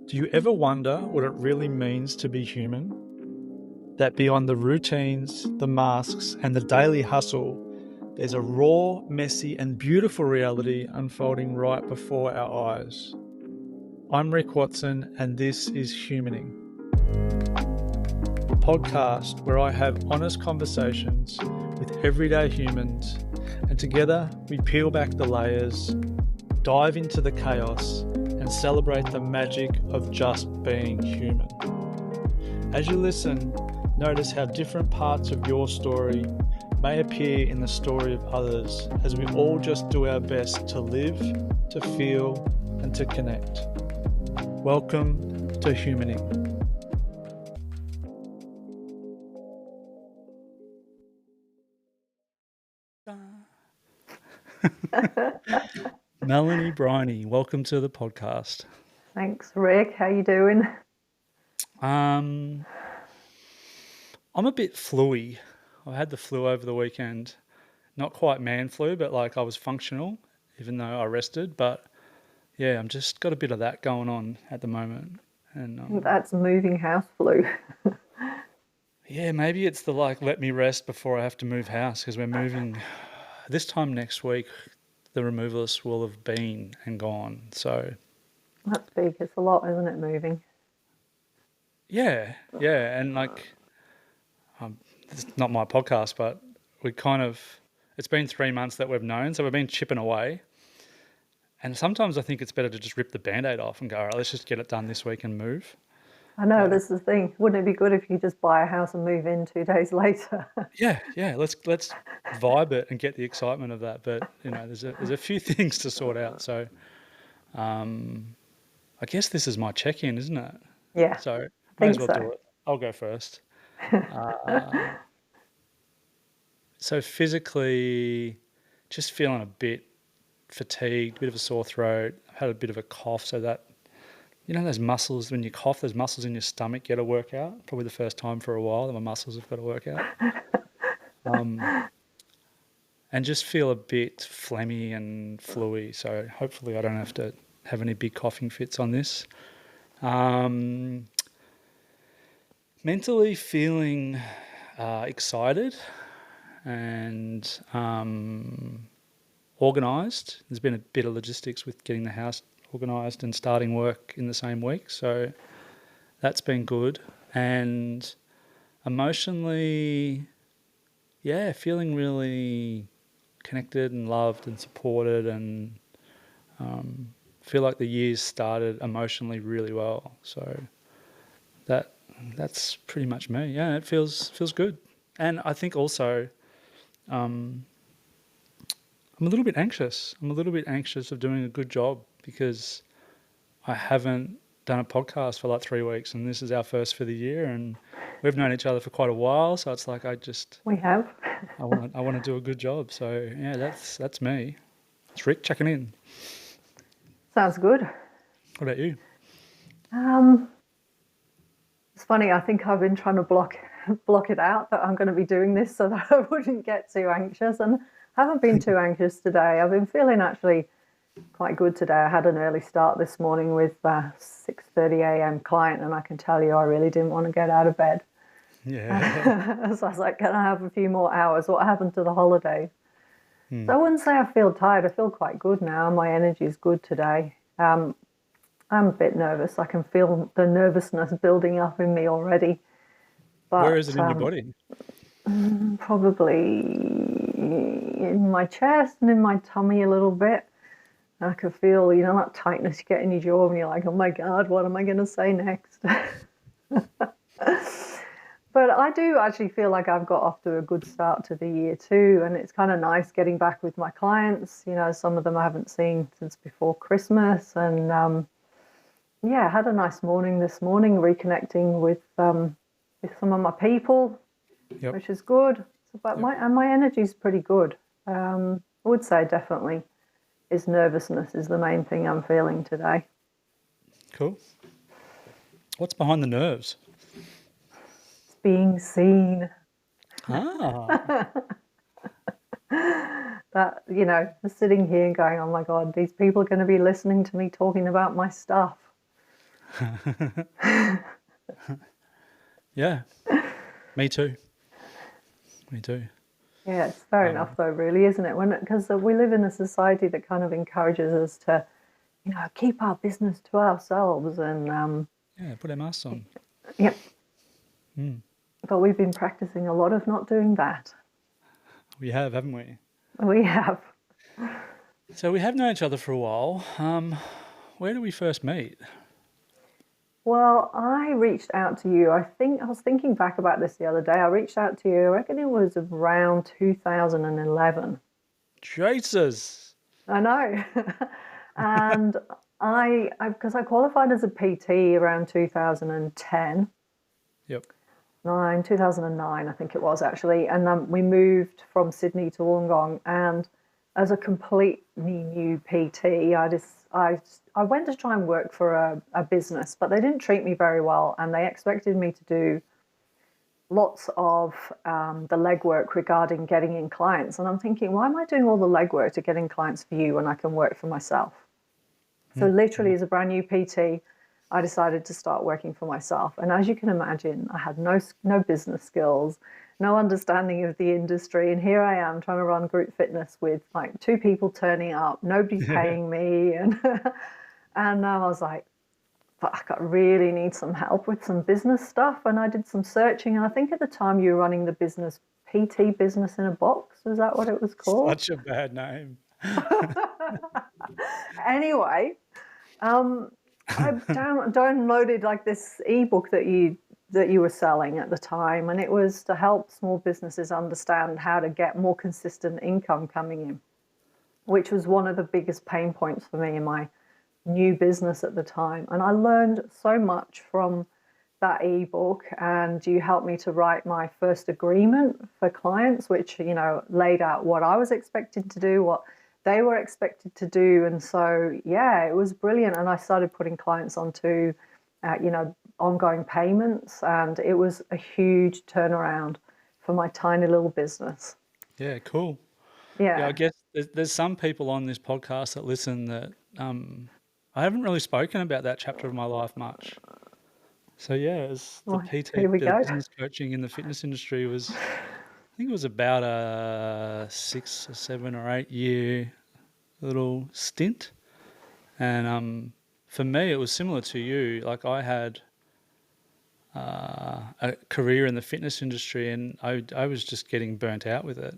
Do you ever wonder what it really means to be human? That beyond the routines, the masks, and the daily hustle, there's a raw, messy, and beautiful reality unfolding right before our eyes. I'm Rick Watson, and this is Humaning, a podcast where I have honest conversations with everyday humans, and together we peel back the layers, dive into the chaos, and celebrate the magic of just being human. As you listen, notice how different parts of your story may appear in the story of others as we all just do our best to live, to feel, and to connect. Welcome to Humaning. Melanie Briony, welcome to the podcast. Thanks, Rick. How you doing? I'm a bit fluey. I had the flu over the weekend. Not quite man flu, but like I was functional, even though I rested. But yeah, I'm just got a bit of that going on at the moment. And That's moving house flu. yeah, maybe it's the let me rest before I have to move house, because we're moving this time next week. The removalists will have been and gone. So That's big. It's a lot, isn't it, moving? yeah, and it's not my podcast, but it's been 3 months that we've known, so we've been chipping away. And sometimes I think it's better to just rip the Band-Aid off and go, all right, let's just get it done this week and move. I know, this is the thing. Wouldn't it be good if you just buy a house and move in 2 days later? Yeah, let's vibe it and get the excitement of that. But there's a few things to sort out. So, I guess this is my check-in, isn't it? Yeah, So I may as think well so. do it. I'll go first. So physically, just feeling a bit fatigued, a bit of a sore throat. I've had a bit of a cough, so that those muscles, when you cough, those muscles in your stomach get a workout. Probably the first time for a while that my muscles have got a workout. And just feel a bit phlegmy and fluey. So hopefully I don't have to have any big coughing fits on this. Mentally feeling excited and organised. There's been a bit of logistics with getting the house organised and starting work in the same week, so that's been good. And emotionally, feeling really connected and loved and supported, and feel like the year's started emotionally really well. So that's pretty much me. Yeah, it feels good. And I think also I'm a little bit anxious. I'm a little bit anxious of doing a good job, because I haven't done a podcast for like 3 weeks, and this is our first for the year, and we've known each other for quite a while. So it's like We have. I want to do a good job. So yeah, that's me. It's Rick checking in. Sounds good. What about you? It's funny, I think I've been trying to block it out that I'm going to be doing this so that I wouldn't get too anxious, and I haven't been too anxious today. I've been feeling actually quite good today. I had an early start this morning with a 6:30 a.m. client, and I can tell you I really didn't want to get out of bed. Yeah. So I was like, can I have a few more hours? What happened to the holidays? Hmm. So I wouldn't say I feel tired. I feel quite good now. My energy is good today. I'm a bit nervous. I can feel the nervousness building up in me already. But Where is it in your body? probably in my chest and in my tummy a little bit. I can feel, that tightness you get in your jaw, and you're like, oh my God, what am I going to say next? But I do actually feel like I've got off to a good start to the year too. And it's kind of nice getting back with my clients. Some of them I haven't seen since before Christmas. And I had a nice morning this morning, reconnecting with some of my people, Yep. which is good. But my energy's pretty good. I would say definitely nervousness is the main thing I'm feeling today. Cool. What's behind the nerves? It's being seen. That, sitting here and going, oh my God, these people are going to be listening to me talking about my stuff. Yeah, me too. Me too. Yeah, it's fair enough though, really, isn't it? Because we live in a society that kind of encourages us to, keep our business to ourselves, and Yeah, put our masks on. yeah. Mm. But we've been practicing a lot of not doing that. We have, haven't we? We have. So we have known each other for a while. Where did we first meet? Well, I reached out to you. I think I was thinking back about this the other day. I reached out to you. I reckon it was around 2011. Jesus. I know. And because I qualified as a PT around 2010. Yep. 2009, I think it was actually. And we moved from Sydney to Wollongong. And as a completely new PT, I went to try and work for a business, but they didn't treat me very well. And they expected me to do lots of the legwork regarding getting in clients. And I'm thinking, why am I doing all the legwork to get in clients for you when I can work for myself? So literally, as a brand new PT, I decided to start working for myself. And as you can imagine, I had no business skills, no understanding of the industry. And here I am trying to run group fitness with like 2 people turning up, nobody paying me. And, and I was like, fuck, I really need some help with some business stuff. And I did some searching. And I think at the time you were running the business, PT Business in a Box. Was that what it was called? Such a bad name. Anyway, I downloaded like this ebook that you were selling at the time, and it was to help small businesses understand how to get more consistent income coming in, which was one of the biggest pain points for me in my new business at the time. And I learned so much from that ebook, and you helped me to write my first agreement for clients, which laid out what I was expected to do, what they were expected to do. And so yeah, it was brilliant. And I started putting clients onto ongoing payments, and it was a huge turnaround for my tiny little business. Yeah, cool. Yeah, I Yeah. guess there's some people on this podcast that listen that I haven't really spoken about that chapter of my life much. So yeah, as the Well, PT, here we the go. business coaching in the fitness industry was, I think it was about a 6 or 7 or 8 year little stint. And for me, it was similar to you. Like I had a career in the fitness industry, and I was just getting burnt out with it.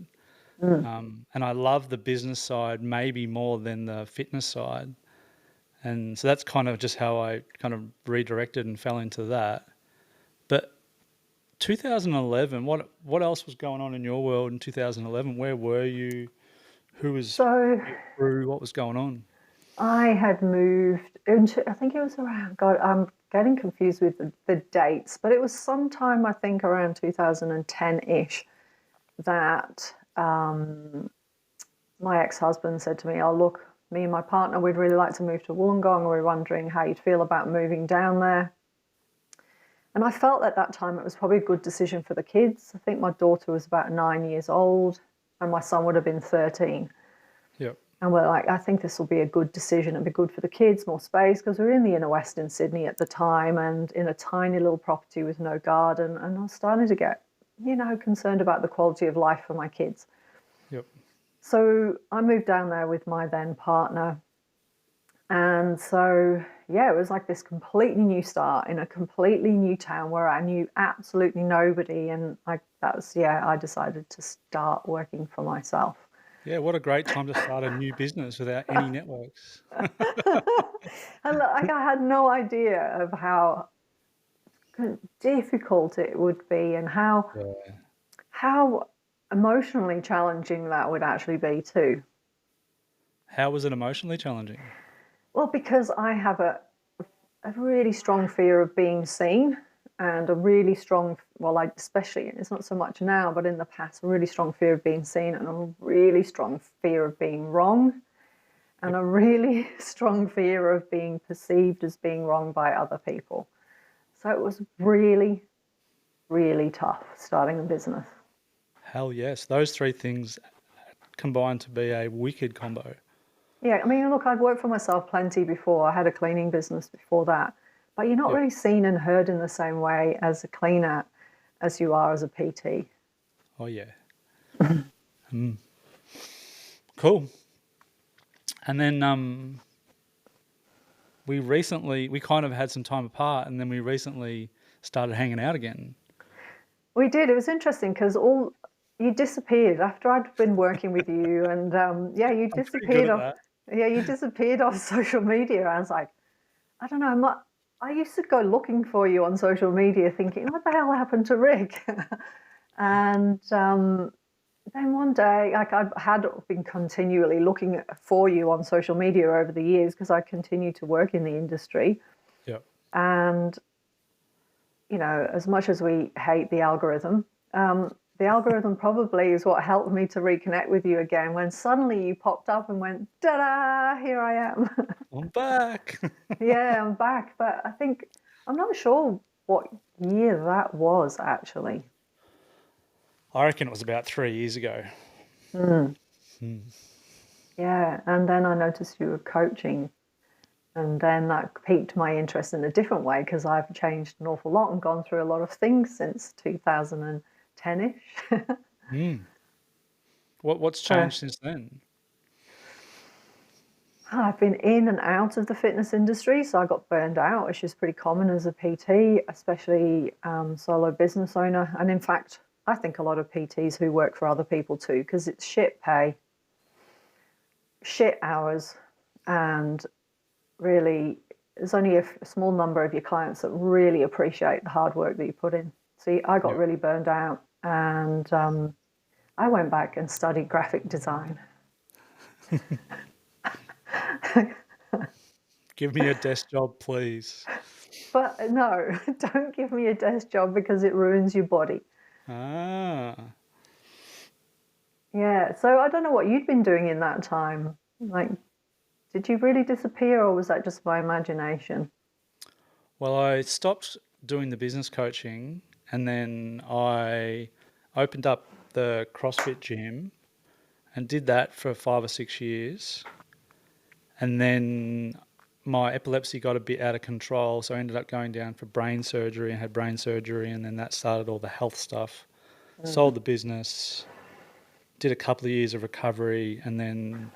And I love the business side maybe more than the fitness side. And so that's kind of just how I kind of redirected and fell into that. But 2011, what else was going on in your world in 2011? Where were you? Who was So your crew? What was going on? I had moved into, I think it was around, God, I'm getting confused with the dates, but it was sometime, I think, around 2010-ish that my ex-husband said to me, oh, look, me and my partner, we'd really like to move to Wollongong. We're wondering how you'd feel about moving down there. And I felt at that time it was probably a good decision for the kids. I think my daughter was about 9 years old and my son would have been 13. Yep. And we're like, I think this will be a good decision. It'll be good for the kids, more space, because we were in the inner west in Sydney at the time and in a tiny little property with no garden. And I was starting to get, concerned about the quality of life for my kids. Yep. So I moved down there with my then partner. And so, yeah, it was like this completely new start in a completely new town where I knew absolutely nobody. And I decided to start working for myself. Yeah, what a great time to start a new business without any networks. And like, I had no idea of how difficult it would be and Yeah. how emotionally challenging that would actually be too. How was it emotionally challenging? Well, because I have a really strong fear of being seen, and a really strong, especially, it's not so much now, but in the past, a really strong fear of being seen and a really strong fear of being wrong, and a really strong fear of being perceived as being wrong by other people. So it was really, really tough starting a business. Hell yes. Those three things combined to be a wicked combo. Yeah, I mean, look, I'd worked for myself plenty before. I had a cleaning business before that. but you're not Yep. really seen and heard in the same way as a cleaner as you are as a PT. Oh, yeah. Cool. And then we kind of had some time apart, and then we recently started hanging out again. We did. It was interesting because you disappeared after I'd been working with you, and you I'm pretty good disappeared at off. that. Yeah, you disappeared off social media. I was like, I don't know. I used to go looking for you on social media, thinking, what the hell happened to Rick? And then one day, like I had been continually looking for you on social media over the years because I continued to work in the industry. Yep. And, as much as we hate the algorithm probably is what helped me to reconnect with you again when suddenly you popped up and went, ta-da, here I am. I'm back. Yeah, I'm back. But I'm not sure what year that was actually. I reckon it was about 3 years ago. Yeah, and then I noticed you were coaching, and then that piqued my interest in a different way because I've changed an awful lot and gone through a lot of things since 2010-ish. Mm. What's So changed since then? I've been in and out of the fitness industry, so I got burned out, which is pretty common as a PT, especially solo business owner. And in fact, I think a lot of PTs who work for other people too, because it's shit pay, shit hours, and really, there's only a small number of your clients that really appreciate the hard work that you put in. See, I got Yep. really burned out, and I went back and studied graphic design. Give me a desk job, please. But no, don't give me a desk job because it ruins your body. Ah. Yeah, so I don't know what you'd been doing in that time. Like, did you really disappear or was that just my imagination? Well, I stopped doing the business coaching, and then I opened up the CrossFit gym and did that for 5 or 6 years. And then my epilepsy got a bit out of control, so I ended up going down for brain surgery and had brain surgery, and then that started all the health stuff. Sold the business, did a couple of years of recovery, and then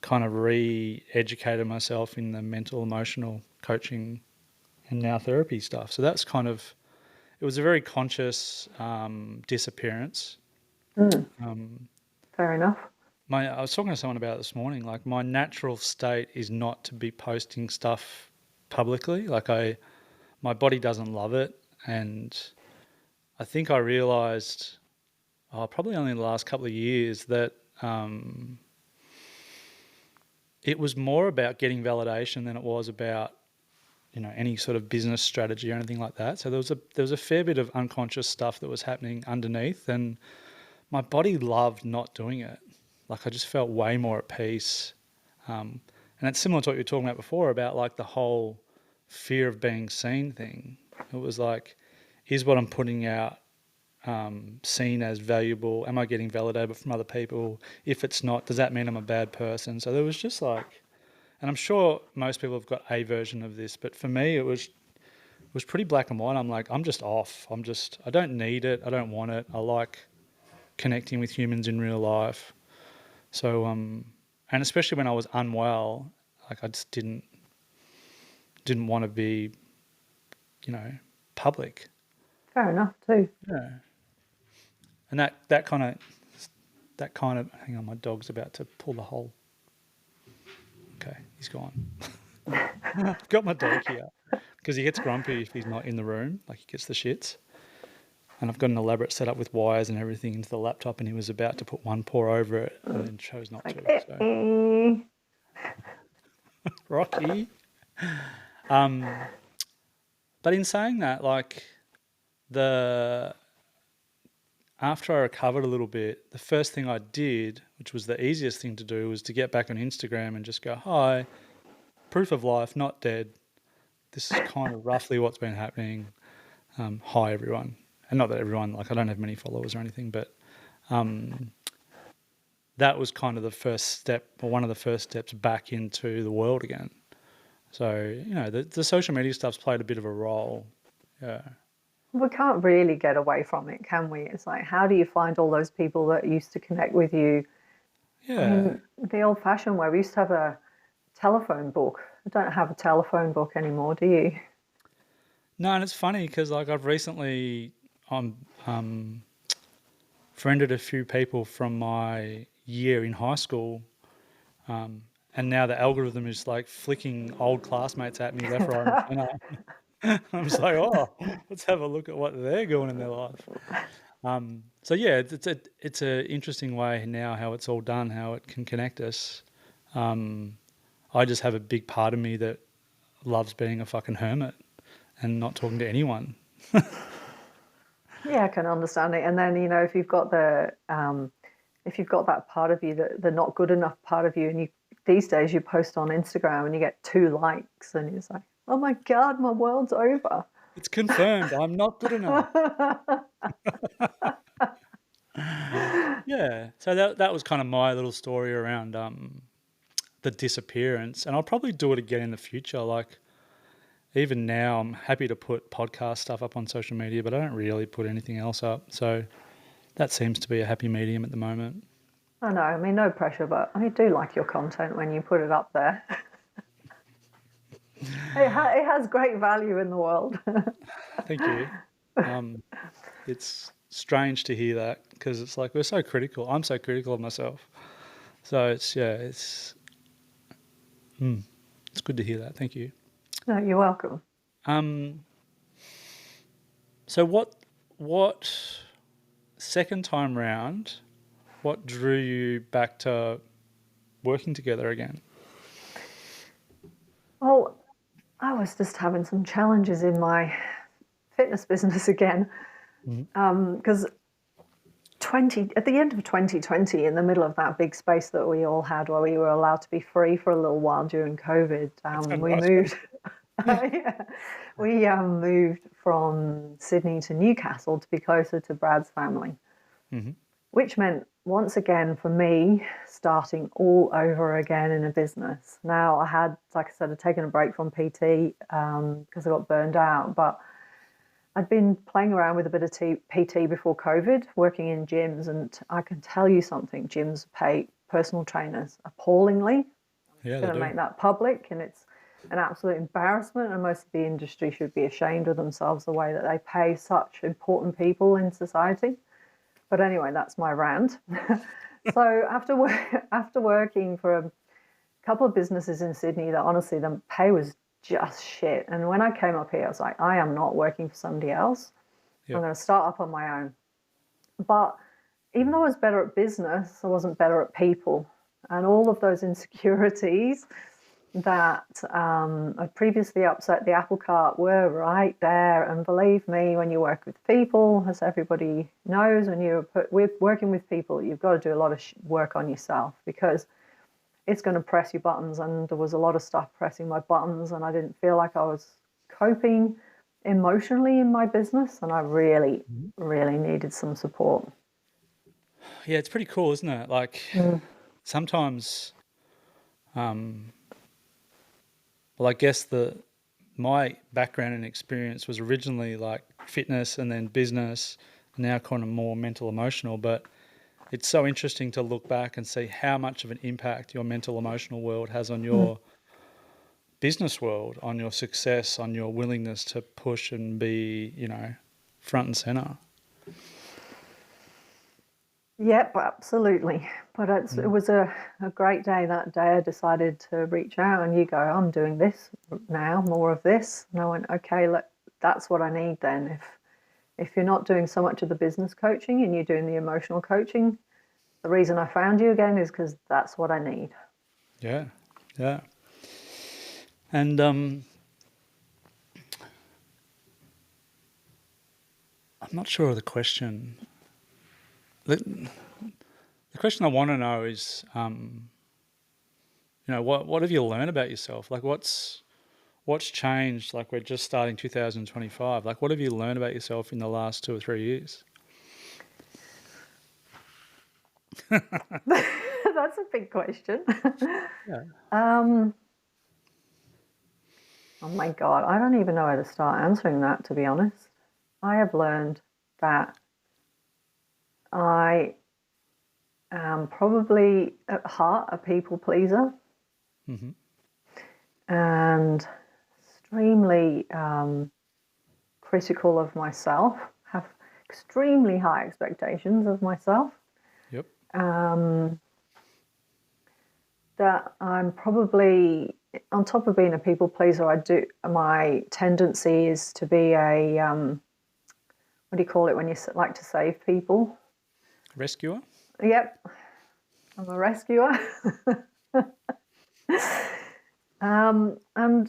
kind of re-educated myself in the mental, emotional coaching and now therapy stuff. So that's kind of, it was a very conscious disappearance. Mm, Um, fair enough. I was talking to someone about it this morning. Like, my natural state is not to be posting stuff publicly. My body doesn't love it, and I think I realised, probably only in the last couple of years, that it was more about getting validation than it was about any sort of business strategy or anything like that. So there was a fair bit of unconscious stuff that was happening underneath, and my body loved not doing it. Like, I just felt way more at peace. And it's similar to what you were talking about before about like the whole fear of being seen thing. It was like, is what I'm putting out seen as valuable? Am I getting validated from other people? If it's not, does that mean I'm a bad person? So there was just like, and I'm sure most people have got a version of this, but for me it was pretty black and white. I'm like, I'm just off. I don't need it. I don't want it. I like connecting with humans in real life. So, and especially when I was unwell, like I just didn't want to be, public. Fair enough too. Yeah. And that kind of, hang on, my dog's about to pull the hole. Okay, he's gone. I've got my dog here because he gets grumpy if he's not in the room, like he gets the shits. And I've got an elaborate setup with wires and everything into the laptop, and he was about to put one paw over it and then chose not Like, to. eh, So, eh. Rocky. But in saying that, like, the after I recovered a little bit, the first thing I did, which was the easiest thing to do, was to get back on Instagram and just go, hi, proof of life, not dead. This is kind of roughly what's been happening. Hi, everyone. And not that everyone, like, I don't have many followers or anything, but that was kind of the first step, or one of the first steps back into the world again. So, the social media stuff's played a bit of a role. Yeah. We can't really get away from it, can we? It's like, how do you find all those people that used to connect with you? I Yeah. mean, the old-fashioned way, we used to have a telephone book. I don't have a telephone book anymore, do you? No, and it's funny because like I've recently friended a few people from my year in high school, and now the algorithm is like flicking old classmates at me left, right, and centre. I'm just like, oh, let's have a look at what they're doing in their life. So yeah, it's a interesting way now how it's all done, how it can connect us. I just have a big part of me that loves being a fucking hermit and not talking to anyone. Yeah, I can understand it. And then, if you've got that part of you, the not good enough part of you, and you these days you post on Instagram and you get 2 likes, and it's like, oh my God, my world's over. It's confirmed. I'm not good enough. Yeah. So that was kind of my little story around the disappearance, and I'll probably do it again in the future. Like even now, I'm happy to put podcast stuff up on social media, but I don't really put anything else up. So that seems to be a happy medium at the moment. I know, I mean, no pressure, but I do like your content when you put it up there. It has great value in the world. Thank you. It's strange to hear that because it's like we're so critical. I'm so critical of myself. So it's good to hear that. Thank you. No, you're welcome. Um, so what second time round? What drew you back to working together again? Well, I was just having some challenges in my fitness business again because 20 at the end of 2020, in the middle of that big space that we all had where we were allowed to be free for a little while during COVID, That's a we nice moved. Yeah, we moved from Sydney to Newcastle to be closer to Brad's family, Mm-hmm. which meant once again for me starting all over again in a business. Now I had, like I said, I'd taken a break from PT because I got burned out, but I'd been playing around with a bit of PT before COVID, working in gyms, and I can tell you something: gyms pay personal trainers appallingly. I'm Yeah, they going to do. make that public, and it's an absolute embarrassment. And most of the industry should be ashamed of themselves the way that they pay such important people in society. But anyway, that's my rant. So after working for a couple of businesses in Sydney, that honestly the pay was just shit. And when I came up here, I was like, I am not working for somebody else. I'm Yep. going to start up on my own. But even though I was better at business, I wasn't better at people. And all of those insecurities that had previously upset the apple cart were right there. And believe me, when you work with people, as everybody knows, when you're working with people, you've got to do a lot of work on yourself because it's going to press your buttons. And there was a lot of stuff pressing my buttons, and I didn't feel like I was coping emotionally in my business. And I really, really needed some support. Yeah, it's pretty cool, isn't it? Like sometimes, well, I guess my background and experience was originally like fitness and then business, now kind of more mental emotional. But it's so interesting to look back and see how much of an impact your mental emotional world has on your business world, on your success, on your willingness to push and be, front and center. Yep, absolutely. But it was a great day that day. I decided to reach out, and you go, I'm doing this now, more of this. And I went, okay, that's what I need then. If you're not doing so much of the business coaching and you're doing the emotional coaching, the reason I found you again is because that's what I need. Yeah, yeah. And I'm not sure of the question. The question I want to know is, what have you learned about yourself? Like, what's changed? Like, we're just starting 2025. Like, what have you learned about yourself in the last 2 or 3 years? That's a big question. Yeah. Oh my God, I don't even know where to start answering that, to be honest. I have learned that I am probably at heart a people pleaser Mm-hmm. and extremely critical of myself, have extremely high expectations of myself. Yep. That I'm probably, on top of being a people pleaser, my tendency is to be a, what do you call it when you like to save people? Rescuer. Yep, I'm a rescuer. And I'm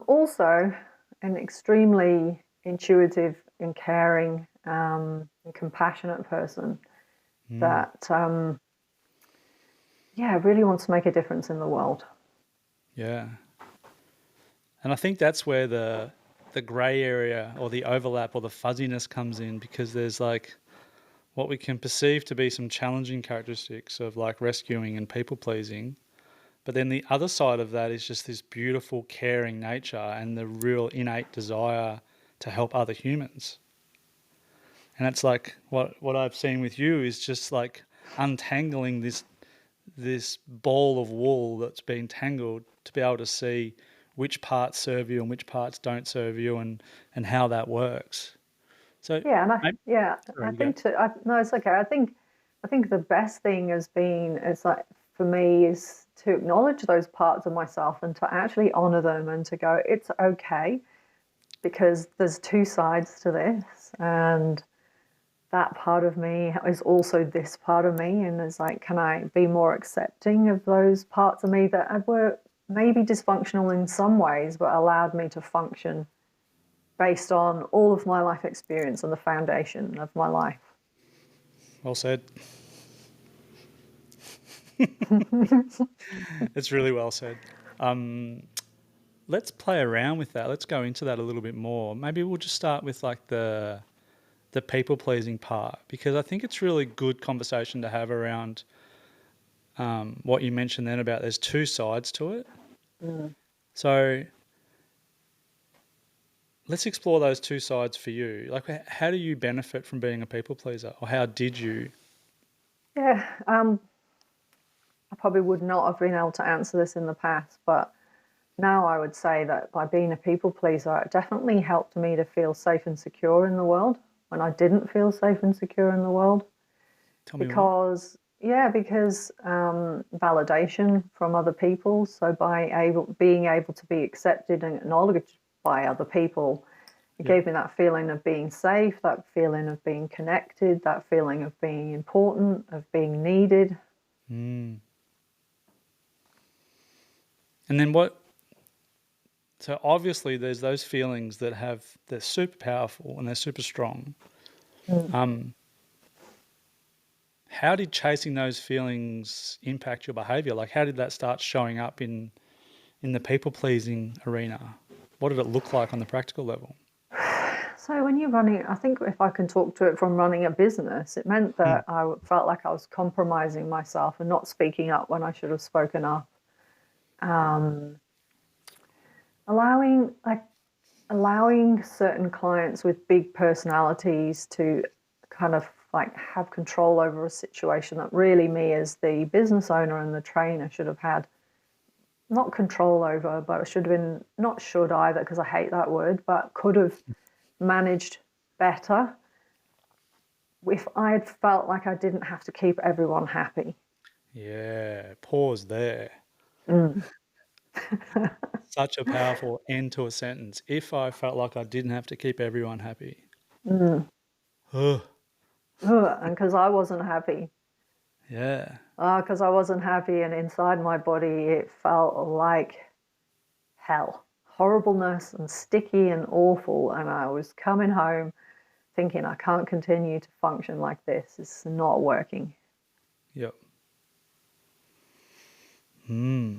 also an extremely intuitive and caring and compassionate person that, yeah, really wants to make a difference in the world. Yeah. And I think that's where the grey area or the overlap or the fuzziness comes in, because there's like what we can perceive to be some challenging characteristics of like rescuing and people pleasing. But then the other side of that is just this beautiful, caring nature and the real innate desire to help other humans. And it's like what I've seen with you is just like untangling this ball of wool that's been tangled to be able to see which parts serve you and which parts don't serve you, and how that works. So, Yeah, and sorry, I you go. think no, it's okay. I think the best thing is like for me is to acknowledge those parts of myself and to actually honor them and to go, it's okay because there's two sides to this, and that part of me is also this part of me, and it's like, can I be more accepting of those parts of me that were maybe dysfunctional in some ways, but allowed me to function based on all of my life experience and the foundation of my life. Well said. It's really well said. Let's play around with that. Let's go into that a little bit more. Maybe we'll just start with like the people pleasing part, because I think it's really good conversation to have around what you mentioned then about there's two sides to it. So let's explore those two sides for you. Like, how do you benefit from being a people pleaser, or how did you? Yeah, I probably would not have been able to answer this in the past, but now I would say that by being a people pleaser, it definitely helped me to feel safe and secure in the world when I didn't feel safe and secure in the world. Tell me more. Because validation from other people. So being able to be accepted and acknowledged by other people, it Yep. gave me that feeling of being safe, that feeling of being connected, that feeling of being important, of being needed. Mm. And then what? So obviously, there's those feelings that they're super powerful and they're super strong. Mm. How did chasing those feelings impact your behavior? Like, how did that start showing up in the people pleasing arena? What did it look like on the practical level? So when you're running, I think if I can talk to it from running a business, it meant Mm. that I felt like I was compromising myself and not speaking up when I should have spoken up. Allowing like allowing certain clients with big personalities to kind of like have control over a situation that really me as the business owner and the trainer should have had not control over, but it should have been, not should either because I hate that word, but could have managed better if I had felt like I didn't have to keep everyone happy. Yeah, pause there. Mm. Such a powerful end to a sentence. If I felt like I didn't have to keep everyone happy. Mm. Ugh. And because I wasn't happy. Yeah. Because I wasn't happy, and inside my body it felt like hell, horribleness and sticky and awful. And I was coming home thinking, I can't continue to function like this. It's not working. Yep. Hmm.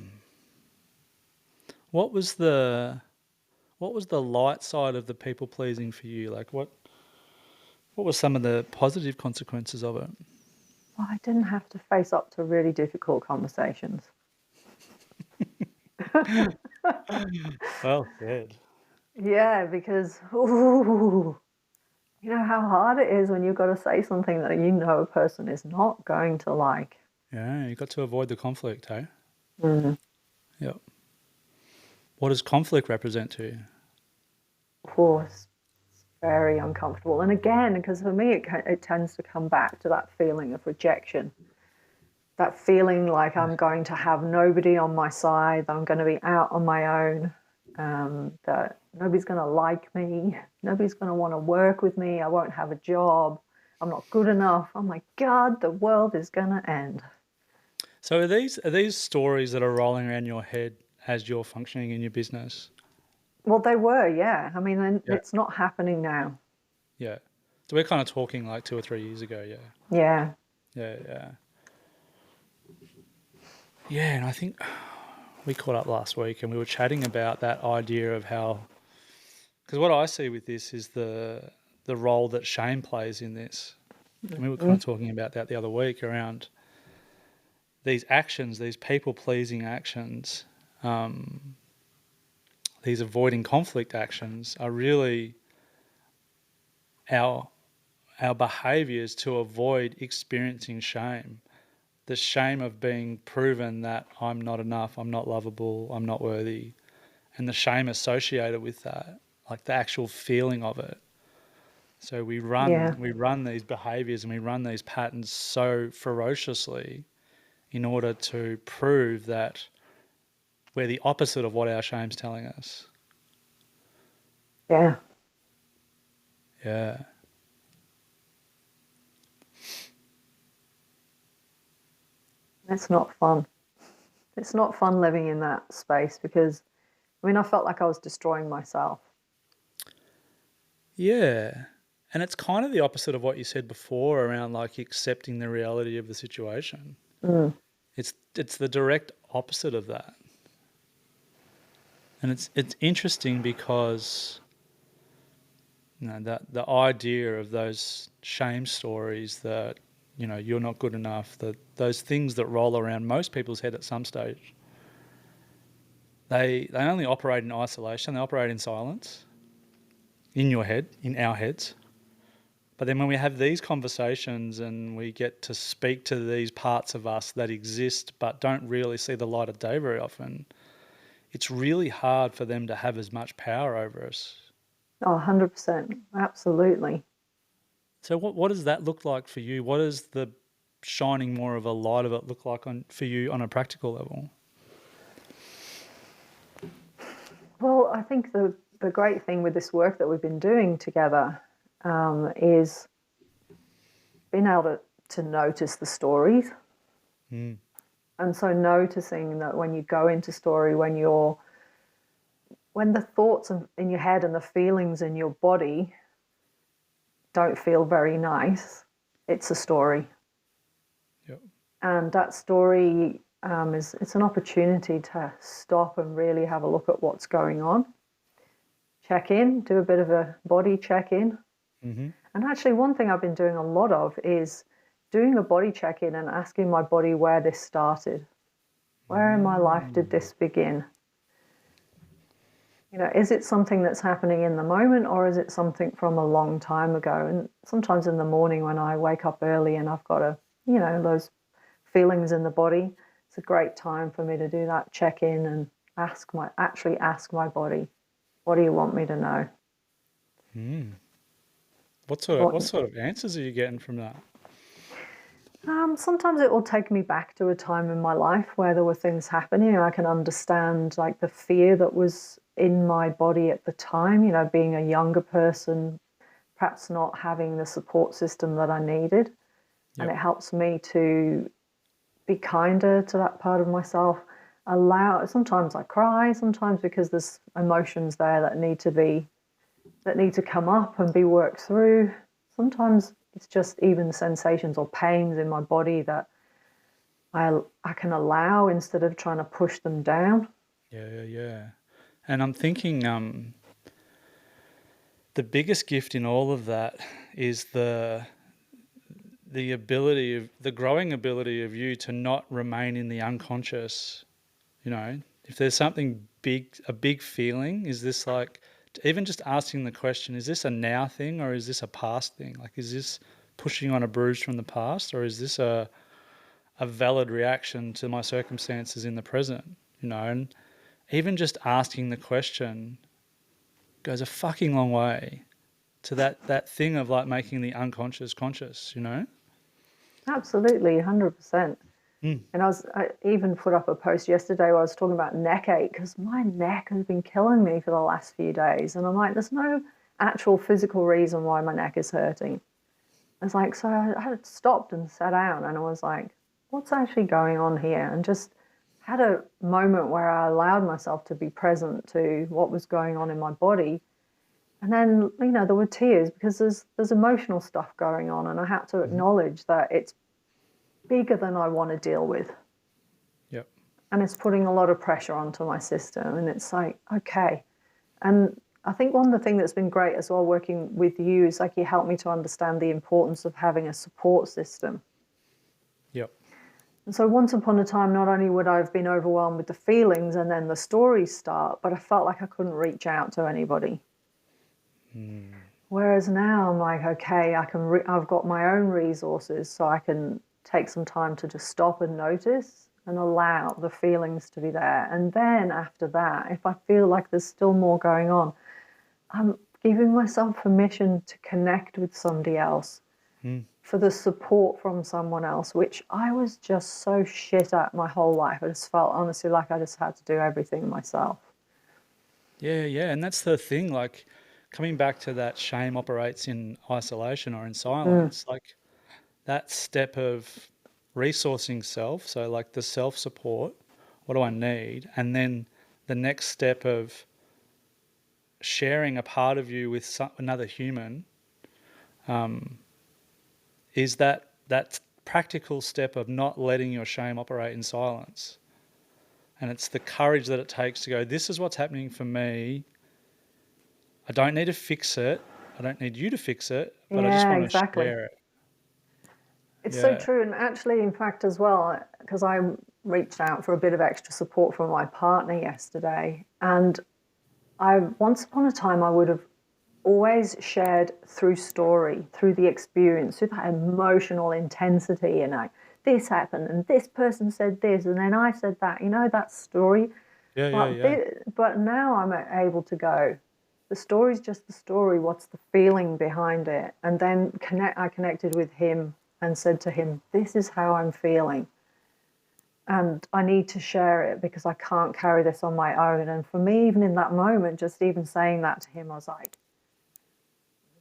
What was the light side of the people pleasing for you? Like, what were some of the positive consequences of it? Well, I didn't have to face up to really difficult conversations. Well said. Yeah, because ooh, you know how hard it is when you've got to say something that you know a person is not going to like. Yeah, you got to avoid the conflict, hey? Mm. Yep. What does conflict represent to you? Of course, very uncomfortable. And again, because for me, it tends to come back to that feeling of rejection, that feeling like I'm going to have nobody on my side, that I'm going to be out on my own, that nobody's going to like me, nobody's going to want to work with me, I won't have a job, I'm not good enough. Oh my God, the world is going to end. So are these stories that are rolling around your head as you're functioning in your business? Well, they were, yeah. I mean, Yeah. it's not happening now. Yeah. So we're kind of talking like 2 or 3 years ago, yeah. Yeah. Yeah, yeah. Yeah, and I think we caught up last week and we were chatting about that idea of how, because what I see with this is the role that shame plays in this. And we were kind Mm. of talking about that the other week around these actions, these people-pleasing actions, these avoiding conflict actions are really our behaviours to avoid experiencing shame. The shame of being proven that I'm not enough, I'm not lovable, I'm not worthy, and the shame associated with that, like the actual feeling of it. So we Yeah. run these behaviours and we run these patterns so ferociously in order to prove that we're the opposite of what our shame's telling us. Yeah. Yeah. It's not fun. It's not fun living in that space because, I mean, I felt like I was destroying myself. Yeah. And it's kind of the opposite of what you said before around like accepting the reality of the situation. Mm. It's the direct opposite of that. And it's interesting because that the idea of those shame stories that you're not good enough, that those things that roll around most people's head at some stage, they only operate in isolation. They operate in silence, in your head, in our heads. But then when we have these conversations and we get to speak to these parts of us that exist but don't really see the light of day very often, it's really hard for them to have as much power over us. Oh, 100%. Absolutely. So what does that look like for you? What does the shining more of a light of it look like for you on a practical level? Well, I think the great thing with this work that we've been doing together is being able to notice the stories. Mm. And so noticing that when you go into story, when the thoughts in your head and the feelings in your body don't feel very nice, it's a story. Yep. And that story it's an opportunity to stop and really have a look at what's going on. Check in, do a bit of a body check in. Mm-hmm. And actually, one thing I've been doing a lot of is doing a body check in and asking my body where this started. Where in my life did this begin? Is it something that's happening in the moment or is it something from a long time ago? And sometimes in the morning when I wake up early and I've got those feelings in the body, it's a great time for me to do that check in and ask my body, what do you want me to know? Mm. What, What sort of answers are you getting from that? Sometimes it will take me back to a time in my life where there were things happening. I can understand like the fear that was in my body at the time, being a younger person, perhaps not having the support system that I needed. And Yep. it helps me to be kinder to that part of myself. Sometimes I cry, sometimes because there's emotions there that need to come up and be worked through. Sometimes it's just even sensations or pains in my body that I can allow instead of trying to push them down. Yeah, yeah. And I'm thinking the biggest gift in all of that is the growing ability of you to not remain in the unconscious. if there's something big, a big feeling, is this like, even just asking the question, is this a now thing or is this a past thing? Like, is this pushing on a bruise from the past, or is this a valid reaction to my circumstances in the present? And even just asking the question goes a fucking long way to that thing of like making the unconscious conscious. Absolutely, 100%. Mm. And I even put up a post yesterday where I was talking about neck ache, because my neck has been killing me for the last few days. And I'm like, there's no actual physical reason why my neck is hurting. It's like, so I had stopped and sat down and I was like, what's actually going on here? And just had a moment where I allowed myself to be present to what was going on in my body. And then, there were tears because there's emotional stuff going on. And I had to acknowledge that it's bigger than I want to deal with. Yep. And it's putting a lot of pressure onto my system. And it's like, okay. And I think one of the things that's been great as well working with you is like you helped me to understand the importance of having a support system. Yep. And so once upon a time, not only would I have been overwhelmed with the feelings and then the stories start, but I felt like I couldn't reach out to anybody. Whereas now I'm like, okay, I've got my own resources, so I can take some time to just stop and notice and allow the feelings to be there. And then after that, if I feel like there's still more going on, I'm giving myself permission to connect with somebody else for the support from someone else, which I was just so shit at my whole life. I just felt honestly like I just had to do everything myself. Yeah, yeah. And that's the thing, like coming back to that shame operates in isolation or in silence, like that step of resourcing self. So like the self-support, what do I need? And then the next step of sharing a part of you with another human is that practical step of not letting your shame operate in silence. And it's the courage that it takes to go, this is what's happening for me. I don't need to fix it. I don't need you to fix it, but I just Yeah, want to exactly. share it. It's so Yeah. true. And actually, in fact, as well, because I reached out for a bit of extra support from my partner yesterday. And once upon a time, I would have always shared through story, through the experience, through that emotional intensity. This happened and this person said this and then I said that, that story. Yeah, yeah, But, yeah. but now I'm able to go, the story's just the story. What's the feeling behind it? And then I connected with him and said to him, this is how I'm feeling. And I need to share it because I can't carry this on my own. And for me, even in that moment, just even saying that to him, I was like,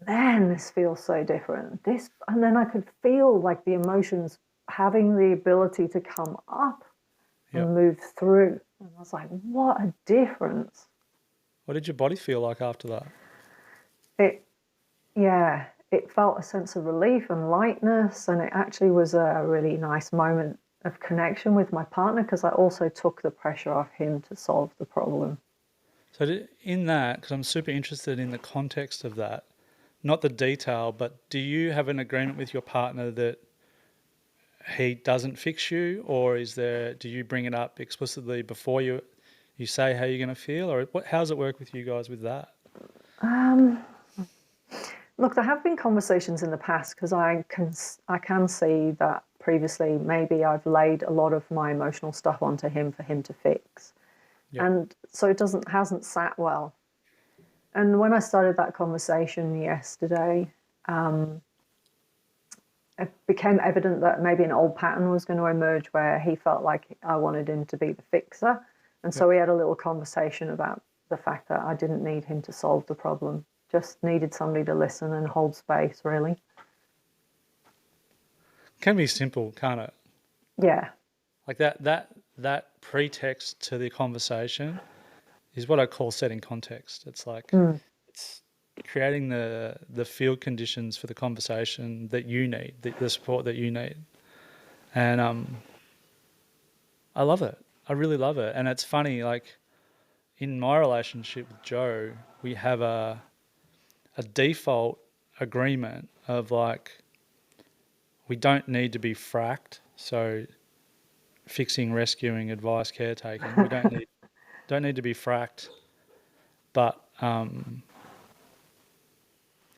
man, this feels so different. And then I could feel like the emotions having the ability to come up and move through. And I was like, what a difference. What did your body feel like after that? It felt a sense of relief and lightness. And it actually was a really nice moment of connection with my partner because I also took the pressure off him to solve the problem. So in that, because I'm super interested in the context of that, not the detail, but do you have an agreement with your partner that he doesn't fix you, or do you bring it up explicitly before you say how you're going to feel, or how does it work with you guys with that? Look, there have been conversations in the past because I can see that previously maybe I've laid a lot of my emotional stuff onto him for him to fix. Yep. And so it hasn't sat well. And when I started that conversation yesterday, it became evident that maybe an old pattern was going to emerge where he felt like I wanted him to be the fixer. And so we had a little conversation about the fact that I didn't need him to solve the problem, just needed somebody to listen and hold space, really. Can be simple, can't it? Yeah. Like that pretext to the conversation is what I call setting context. It's like it's creating the field conditions for the conversation that you need, the support that you need. And I love it. I really love it. And it's funny, like in my relationship with Joe, we have a default agreement of like we don't need to be fracked. So fixing, rescuing, advice, caretaking. We don't need don't need to be fracked. But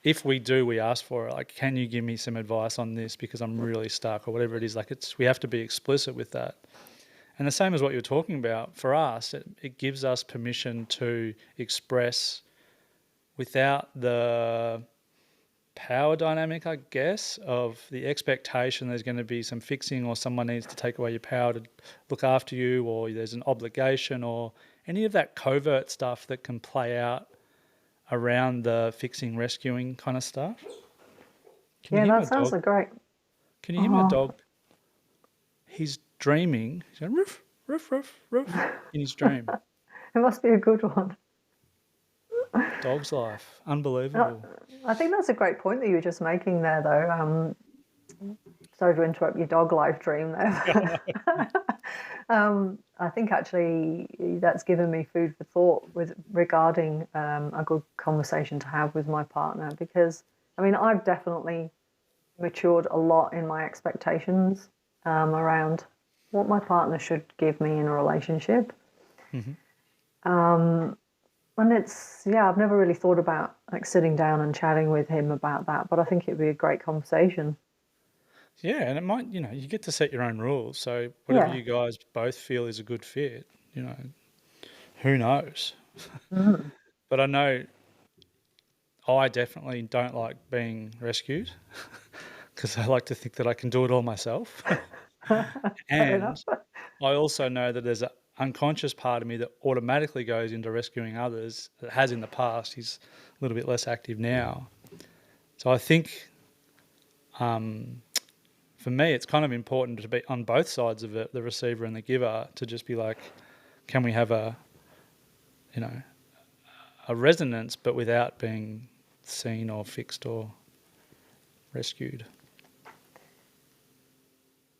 if we do, we ask for it. Like, can you give me some advice on this because I'm really stuck or whatever it is. Like, we have to be explicit with that. And the same as what you're talking about, for us, it gives us permission to express without the power dynamic, I guess, of the expectation there's going to be some fixing or someone needs to take away your power to look after you, or there's an obligation or any of that covert stuff that can play out around the fixing, rescuing kind of stuff. Yeah, that sounds great. Can you hear my dog? He's dreaming. He's going roof, roof, roof, roof in his dream. It must be a good one. Dog's life. Unbelievable. I think that's a great point that you were just making there, though. Sorry to interrupt your dog life dream there. I think actually that's given me food for thought regarding a good conversation to have with my partner, because I mean I've definitely matured a lot in my expectations around what my partner should give me in a relationship. Mm-hmm. And I've never really thought about like sitting down and chatting with him about that, but I think it'd be a great conversation. Yeah, and it might, you get to set your own rules. So whatever you guys both feel is a good fit, who knows? Mm. But I know I definitely don't like being rescued because I like to think that I can do it all myself. And I also know that there's an unconscious part of me that automatically goes into rescuing others. It has in the past. He's a little bit less active now. So I think for me, it's kind of important to be on both sides of it, the receiver and the giver, to just be like, can we have a resonance, but without being seen or fixed or rescued.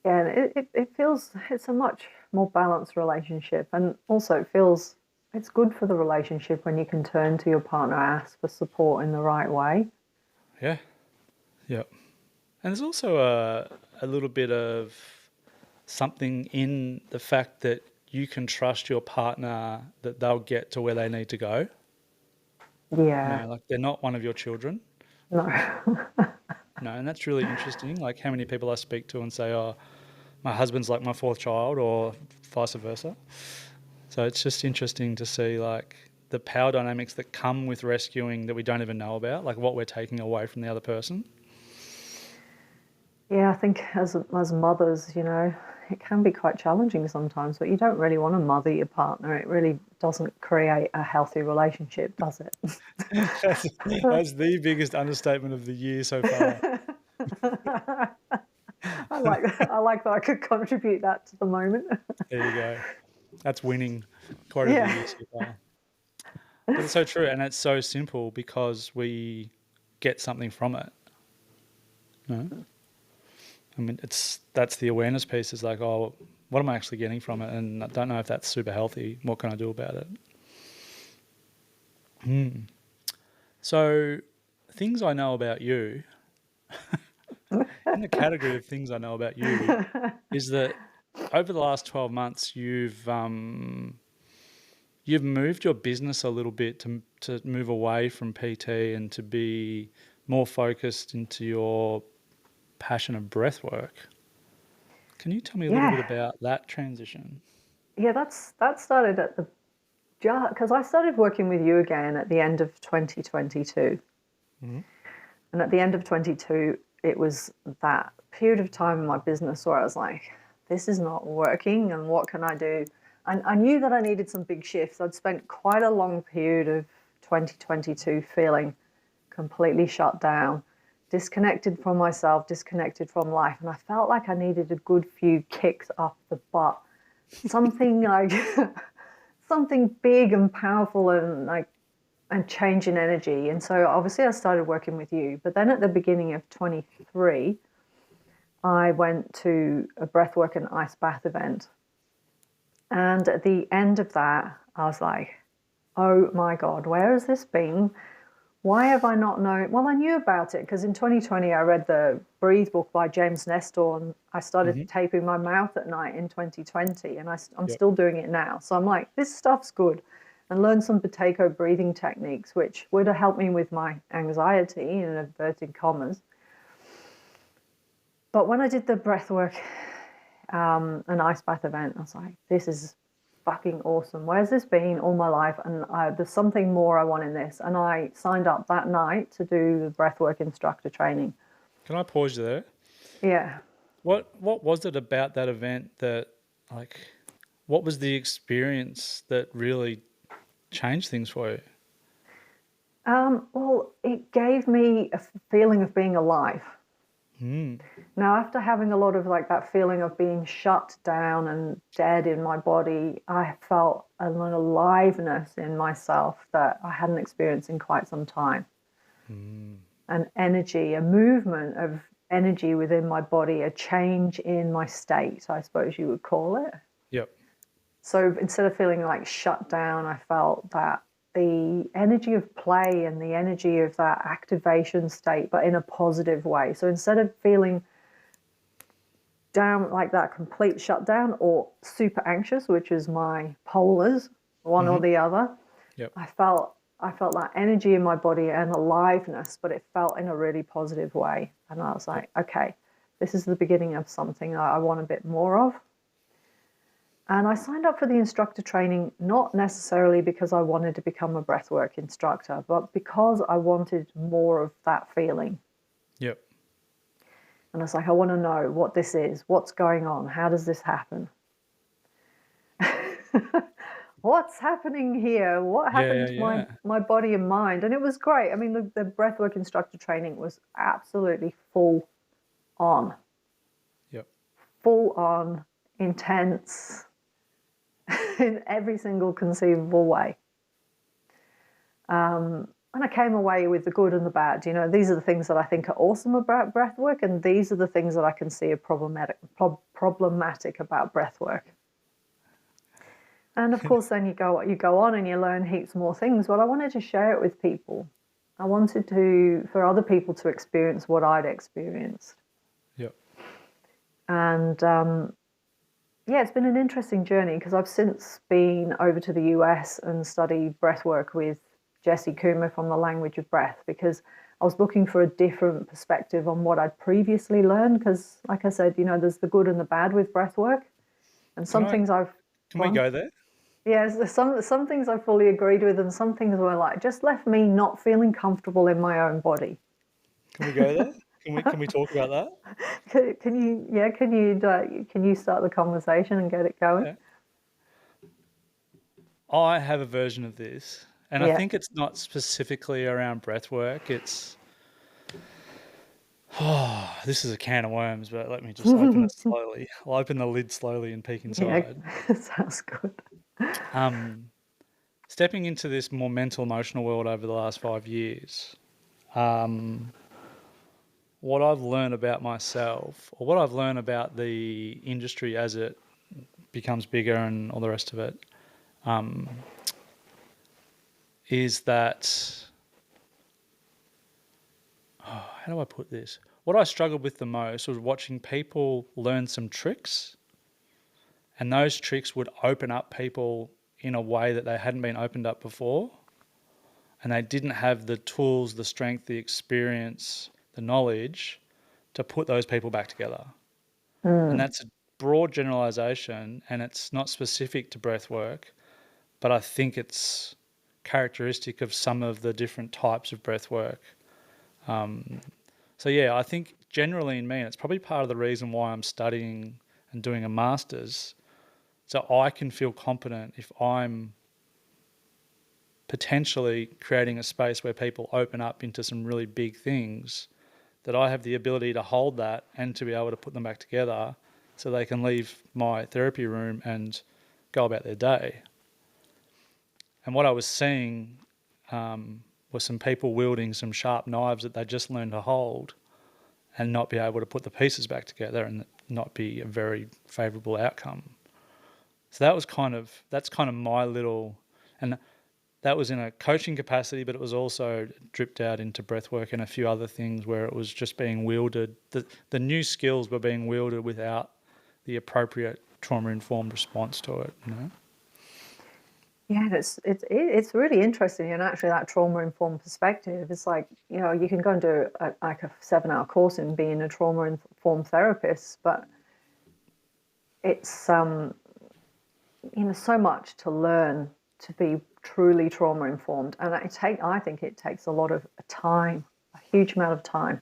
Yeah, it feels it's a much more balanced relationship, and also it feels it's good for the relationship when you can turn to your partner, ask for support in the right way. Yeah. Yep. And there's also a little bit of something in the fact that you can trust your partner that they'll get to where they need to go. Yeah. Like they're not one of your children. No. No, and that's really interesting. Like how many people I speak to and say, oh, my husband's like my fourth child, or vice versa. So it's just interesting to see like the power dynamics that come with rescuing that we don't even know about, like what we're taking away from the other person. Yeah, I think as mothers, it can be quite challenging sometimes, but you don't really want to mother your partner. It really doesn't create a healthy relationship, does it? That's the biggest understatement of the year so far. I like that I could contribute that to the moment. There you go. That's winning quote of the year so far. But it's so true, and it's so simple because we get something from it. I mean, that's the awareness piece. Is like, oh, what am I actually getting from it? And I don't know if that's super healthy. What can I do about it? So, things I know about you, in the category of things I know about you, is that over the last 12 months, you've moved your business a little bit to move away from PT and to be more focused into your passion of breathwork. Can you tell me a little bit about that transition? Yeah, that started at because I started working with you again at the end of 2022. Mm-hmm. And at the end of 22, it was that period of time in my business where I was like, this is not working, and what can I do? And I knew that I needed some big shifts. I'd spent quite a long period of 2022 feeling completely shut down, disconnected from myself, disconnected from life. And I felt like I needed a good few kicks up the butt. Something like something big and powerful and change in energy. And so obviously I started working with you. But then at the beginning of 23, I went to a breathwork and ice bath event. And at the end of that, I was like, oh my God, where has this been? Why have I not known? Well, I knew about it because in 2020 I read the Breathe book by James Nestor, and I started Hmm. taping my mouth at night in 2020, and I'm Yep. still doing it now. So I'm like, this stuff's good, and learned some potato breathing techniques, which would have helped me with my anxiety, in inverted commas. But when I did the breathwork, an ice bath event, I was like, this is fucking awesome. Where's this been all my life? And there's something more I want in this. And I signed up that night to do the breathwork instructor training. Can I pause you there? Yeah. What was it about that event that, like, what was the experience that really changed things for you? Well, it gave me a feeling of being alive. Mm. Now, after having a lot of like that feeling of being shut down and dead in my body, I felt an aliveness in myself that I hadn't experienced in quite some time. Mm. An energy, a movement of energy within my body, a change in my state, I suppose you would call it. Yep. So instead of feeling like shut down, I felt that the energy of play and the energy of that activation state, but in a positive way. So instead of feeling down like that complete shutdown or super anxious, which is my polars, one or Hmm. the other, Yep. I felt that energy in my body and aliveness, but it felt in a really positive way. And I was Yep. like, okay, this is the beginning of something I want a bit more of. And I signed up for the instructor training, not necessarily because I wanted to become a breathwork instructor, but because I wanted more of that feeling. Yep. And I was like, I want to know what this is, what's going on, how does this happen? What's happening here? What happened Yeah. to Yeah. my body and mind? And it was great. I mean, the breathwork instructor training was absolutely on, Yep. full on, intense in every single conceivable way. And I came away with the good and the bad. You know, these are the things that I think are awesome about breathwork, and these are the things that I can see are problematic about breathwork. And of course, then you go on and you learn heaps more things. Well, I wanted to share it with people. I wanted for other people to experience what I'd experienced. Yep. And yeah, it's been an interesting journey because I've since been over to the US and studied breathwork with Jesse Kuma from the Language of Breath, because I was looking for a different perspective on what I'd previously learned. Because, like I said, you know, there's the good and the bad with breathwork, and Can some I? things I've Can we gone. go there? Yes, there's some things I fully agreed with, and some things were like just left me not feeling comfortable in my own body. Can we go there? Can we talk about that? Can you start the conversation and get it going? Yeah. I have a version of this, and I Yeah. think it's not specifically around breath work. It's, oh, this is a can of worms, but let me just open it slowly. I'll open the lid slowly and peek Yeah, inside. sounds good. Um, Stepping into this more mental, emotional world over the last 5 years, what I've learned about myself, or what I've learned about the industry as it becomes bigger and all the rest of it, is that, how do I put this? What I struggled with the most was watching people learn some tricks, and those tricks would open up people in a way that they hadn't been opened up before, and they didn't have the tools, the strength, the experience, the knowledge to put those people back together. And that's a broad generalization, and it's not specific to breath work, but I think it's characteristic of some of the different types of breath work. So yeah, I think generally in me, and it's probably part of the reason why I'm studying and doing a master's, so I can feel competent if I'm potentially creating a space where people open up into some really big things, that I have the ability to hold that and to be able to put them back together so they can leave my therapy room and go about their day. And what I was seeing was some people wielding some sharp knives that they just learned to hold and not be able to put the pieces back together and not be a very favourable outcome. So that's kind of my little, and that was in a coaching capacity, but it was also dripped out into breathwork and a few other things where it was just being wielded. The new skills were being wielded without the appropriate trauma-informed response to it, you know? Yeah, it's really interesting, and actually that trauma-informed perspective is like, you know, you can go and do like a 7-hour course in being a trauma-informed therapist, but it's you know, so much to learn to be truly trauma-informed, and I think it takes a lot of time, a huge amount of time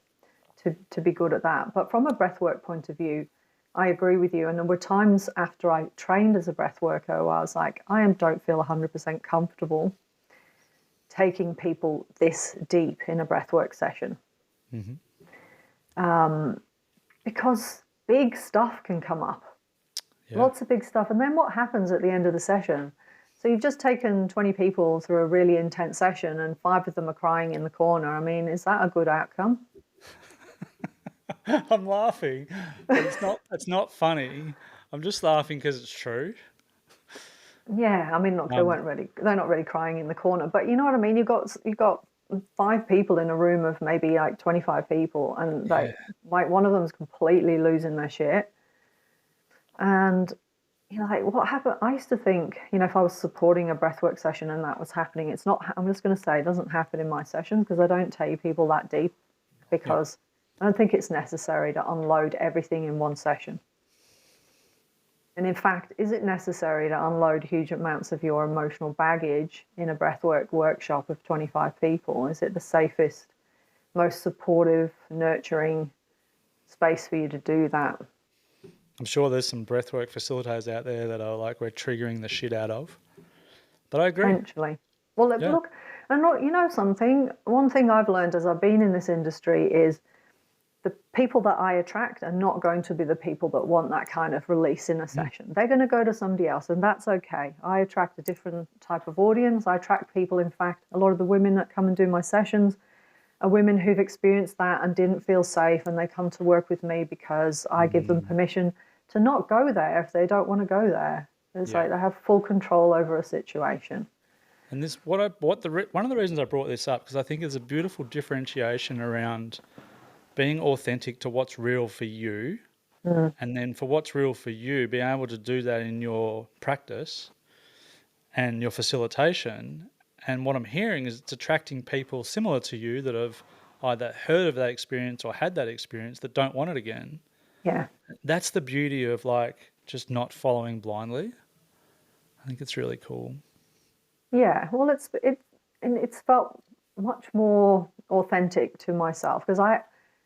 to be good at that. But from a breathwork point of view, I agree with you. And there were times after I trained as a breath worker where I was like, don't feel 100% comfortable taking people this deep in a breathwork session. Because big stuff can come up, lots of big stuff. And then what happens at the end of the session? So you've just taken 20 people through a really intense session and 5 of them are crying in the corner. I mean, is that a good outcome? I'm laughing, but it's not funny. I'm just laughing because it's true. Yeah, I mean, look, they're not really crying in the corner, but you know what I mean? You've got 5 people in a room of maybe like 25 people, and like one of them's completely losing their shit. And you know, like what happened? I used to think, you know, if I was supporting a breathwork session and that was happening, it's not. I'm just going to say it doesn't happen in my sessions because I don't take people that deep because I don't think it's necessary to unload everything in one session. And in fact, is it necessary to unload huge amounts of your emotional baggage in a breathwork workshop of 25 people? Is it the safest, most supportive, nurturing space for you to do that? I'm sure there's some breathwork facilitators out there that are like, we're triggering the shit out of. But I agree. Potentially. Well, look, and look, you know something? One thing I've learned as I've been in this industry is the people that I attract are not going to be the people that want that kind of release in a session. They're going to go to somebody else, and that's okay. I attract a different type of audience. I attract people, in fact, a lot of the women that come and do my sessions are women who've experienced that and didn't feel safe, and they come to work with me because I give them permission to not go there if they don't want to go there. It's like they have full control over a situation. And this, one of the reasons I brought this up, because I think there's a beautiful differentiation around being authentic to what's real for you, and then for what's real for you, being able to do that in your practice and your facilitation. And what I'm hearing is it's attracting people similar to you that have either heard of that experience or had that experience that don't want it again. Yeah. That's the beauty of like just not following blindly. I think it's really cool. Yeah. Well, it's felt much more authentic to myself because I've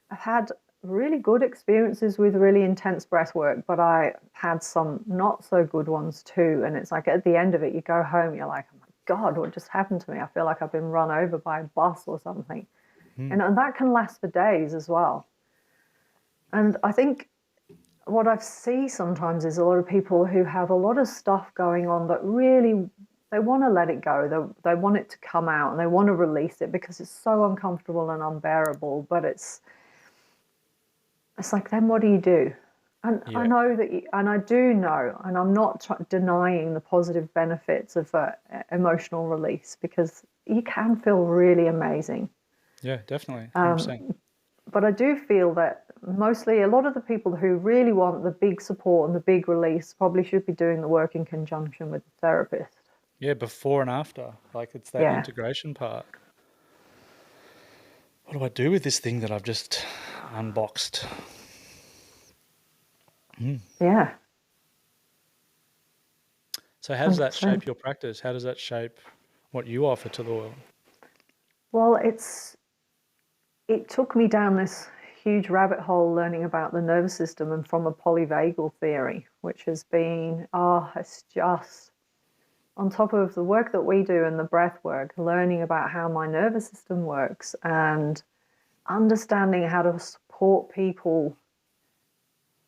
had really good experiences with really intense breath work, but I had some not so good ones too. And it's like at the end of it, you go home, you're like, oh my God, what just happened to me? I feel like I've been run over by a bus or something. And that can last for days as well. And I think what I see sometimes is a lot of people who have a lot of stuff going on that really, they want to let it go. They want it to come out and they want to release it because it's so uncomfortable and unbearable. But it's like, then what do you do? And I know that, and I do know, and I'm not denying the positive benefits of emotional release because you can feel really amazing. Yeah, definitely. 100%. But I do feel that mostly a lot of the people who really want the big support and the big release probably should be doing the work in conjunction with the therapist. Yeah, before and after. Like it's that integration part. What do I do with this thing that I've just unboxed? Yeah. So how does that shape your practice? How does that shape what you offer to the world? Well, it took me down this huge rabbit hole learning about the nervous system and from a polyvagal theory, which has been, it's just on top of the work that we do and the breath work, learning about how my nervous system works and understanding how to support people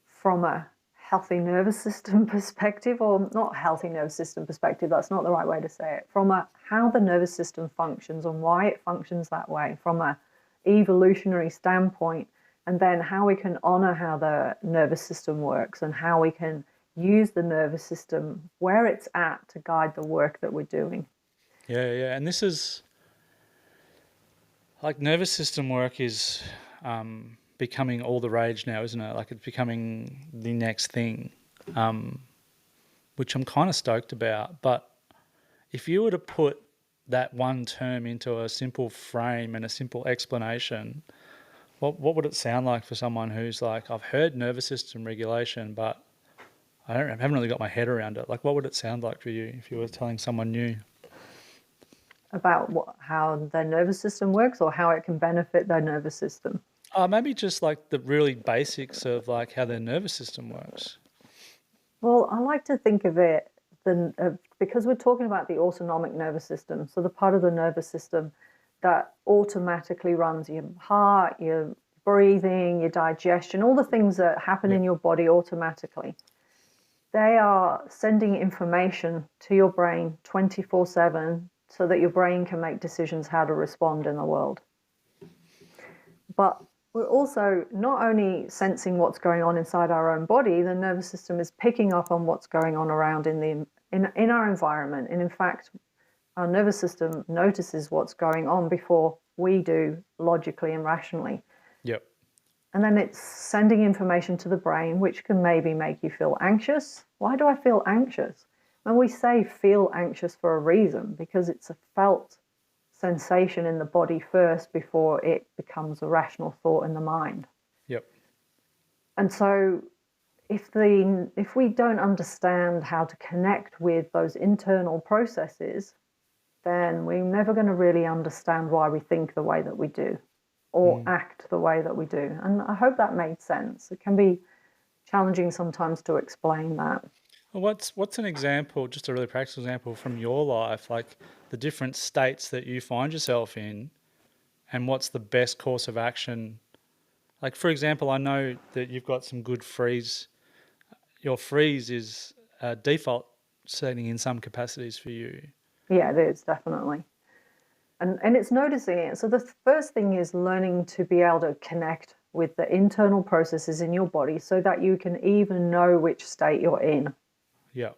from a healthy nervous system perspective, or not healthy nervous system perspective, that's not the right way to say it, from how the nervous system functions and why it functions that way, from a evolutionary standpoint, and then how we can honor how the nervous system works and how we can use the nervous system where it's at to guide the work that we're doing. Yeah. And this is like nervous system work is becoming all the rage now, isn't it? Like it's becoming the next thing, which I'm kind of stoked about. But if you were to put that one term into a simple frame and a simple explanation, what would it sound like for someone who's like, I've heard nervous system regulation, but I haven't really got my head around it. Like, what would it sound like for you if you were telling someone new? About how their nervous system works or how it can benefit their nervous system. Maybe just like the really basics of like how their nervous system works. Well, I like to think of it because we're talking about the autonomic nervous system, so the part of the nervous system that automatically runs your heart, your breathing, your digestion, all the things that happen in your body automatically. They are sending information to your brain 24/7 so that your brain can make decisions how to respond in the world. But we're also not only sensing what's going on inside our own body, the nervous system is picking up on what's going on around in our environment. And in fact, our nervous system notices what's going on before we do logically and rationally. Yep. And then it's sending information to the brain, which can maybe make you feel anxious. Why do I feel anxious? When we say feel anxious for a reason, because it's a felt sensation in the body first before it becomes a rational thought in the mind. Yep. And so if we don't understand how to connect with those internal processes, then we're never going to really understand why we think the way that we do or act the way that we do. And I hope that made sense. It can be challenging sometimes to explain that. Well, what's an example, just a really practical example from your life, like the different states that you find yourself in, and what's the best course of action? Like, for example, I know that you've got some good freeze. Your freeze is a default setting in some capacities for you. Yeah, it is, definitely. And it's noticing it. So the first thing is learning to be able to connect with the internal processes in your body so that you can even know which state you're in. Yeah.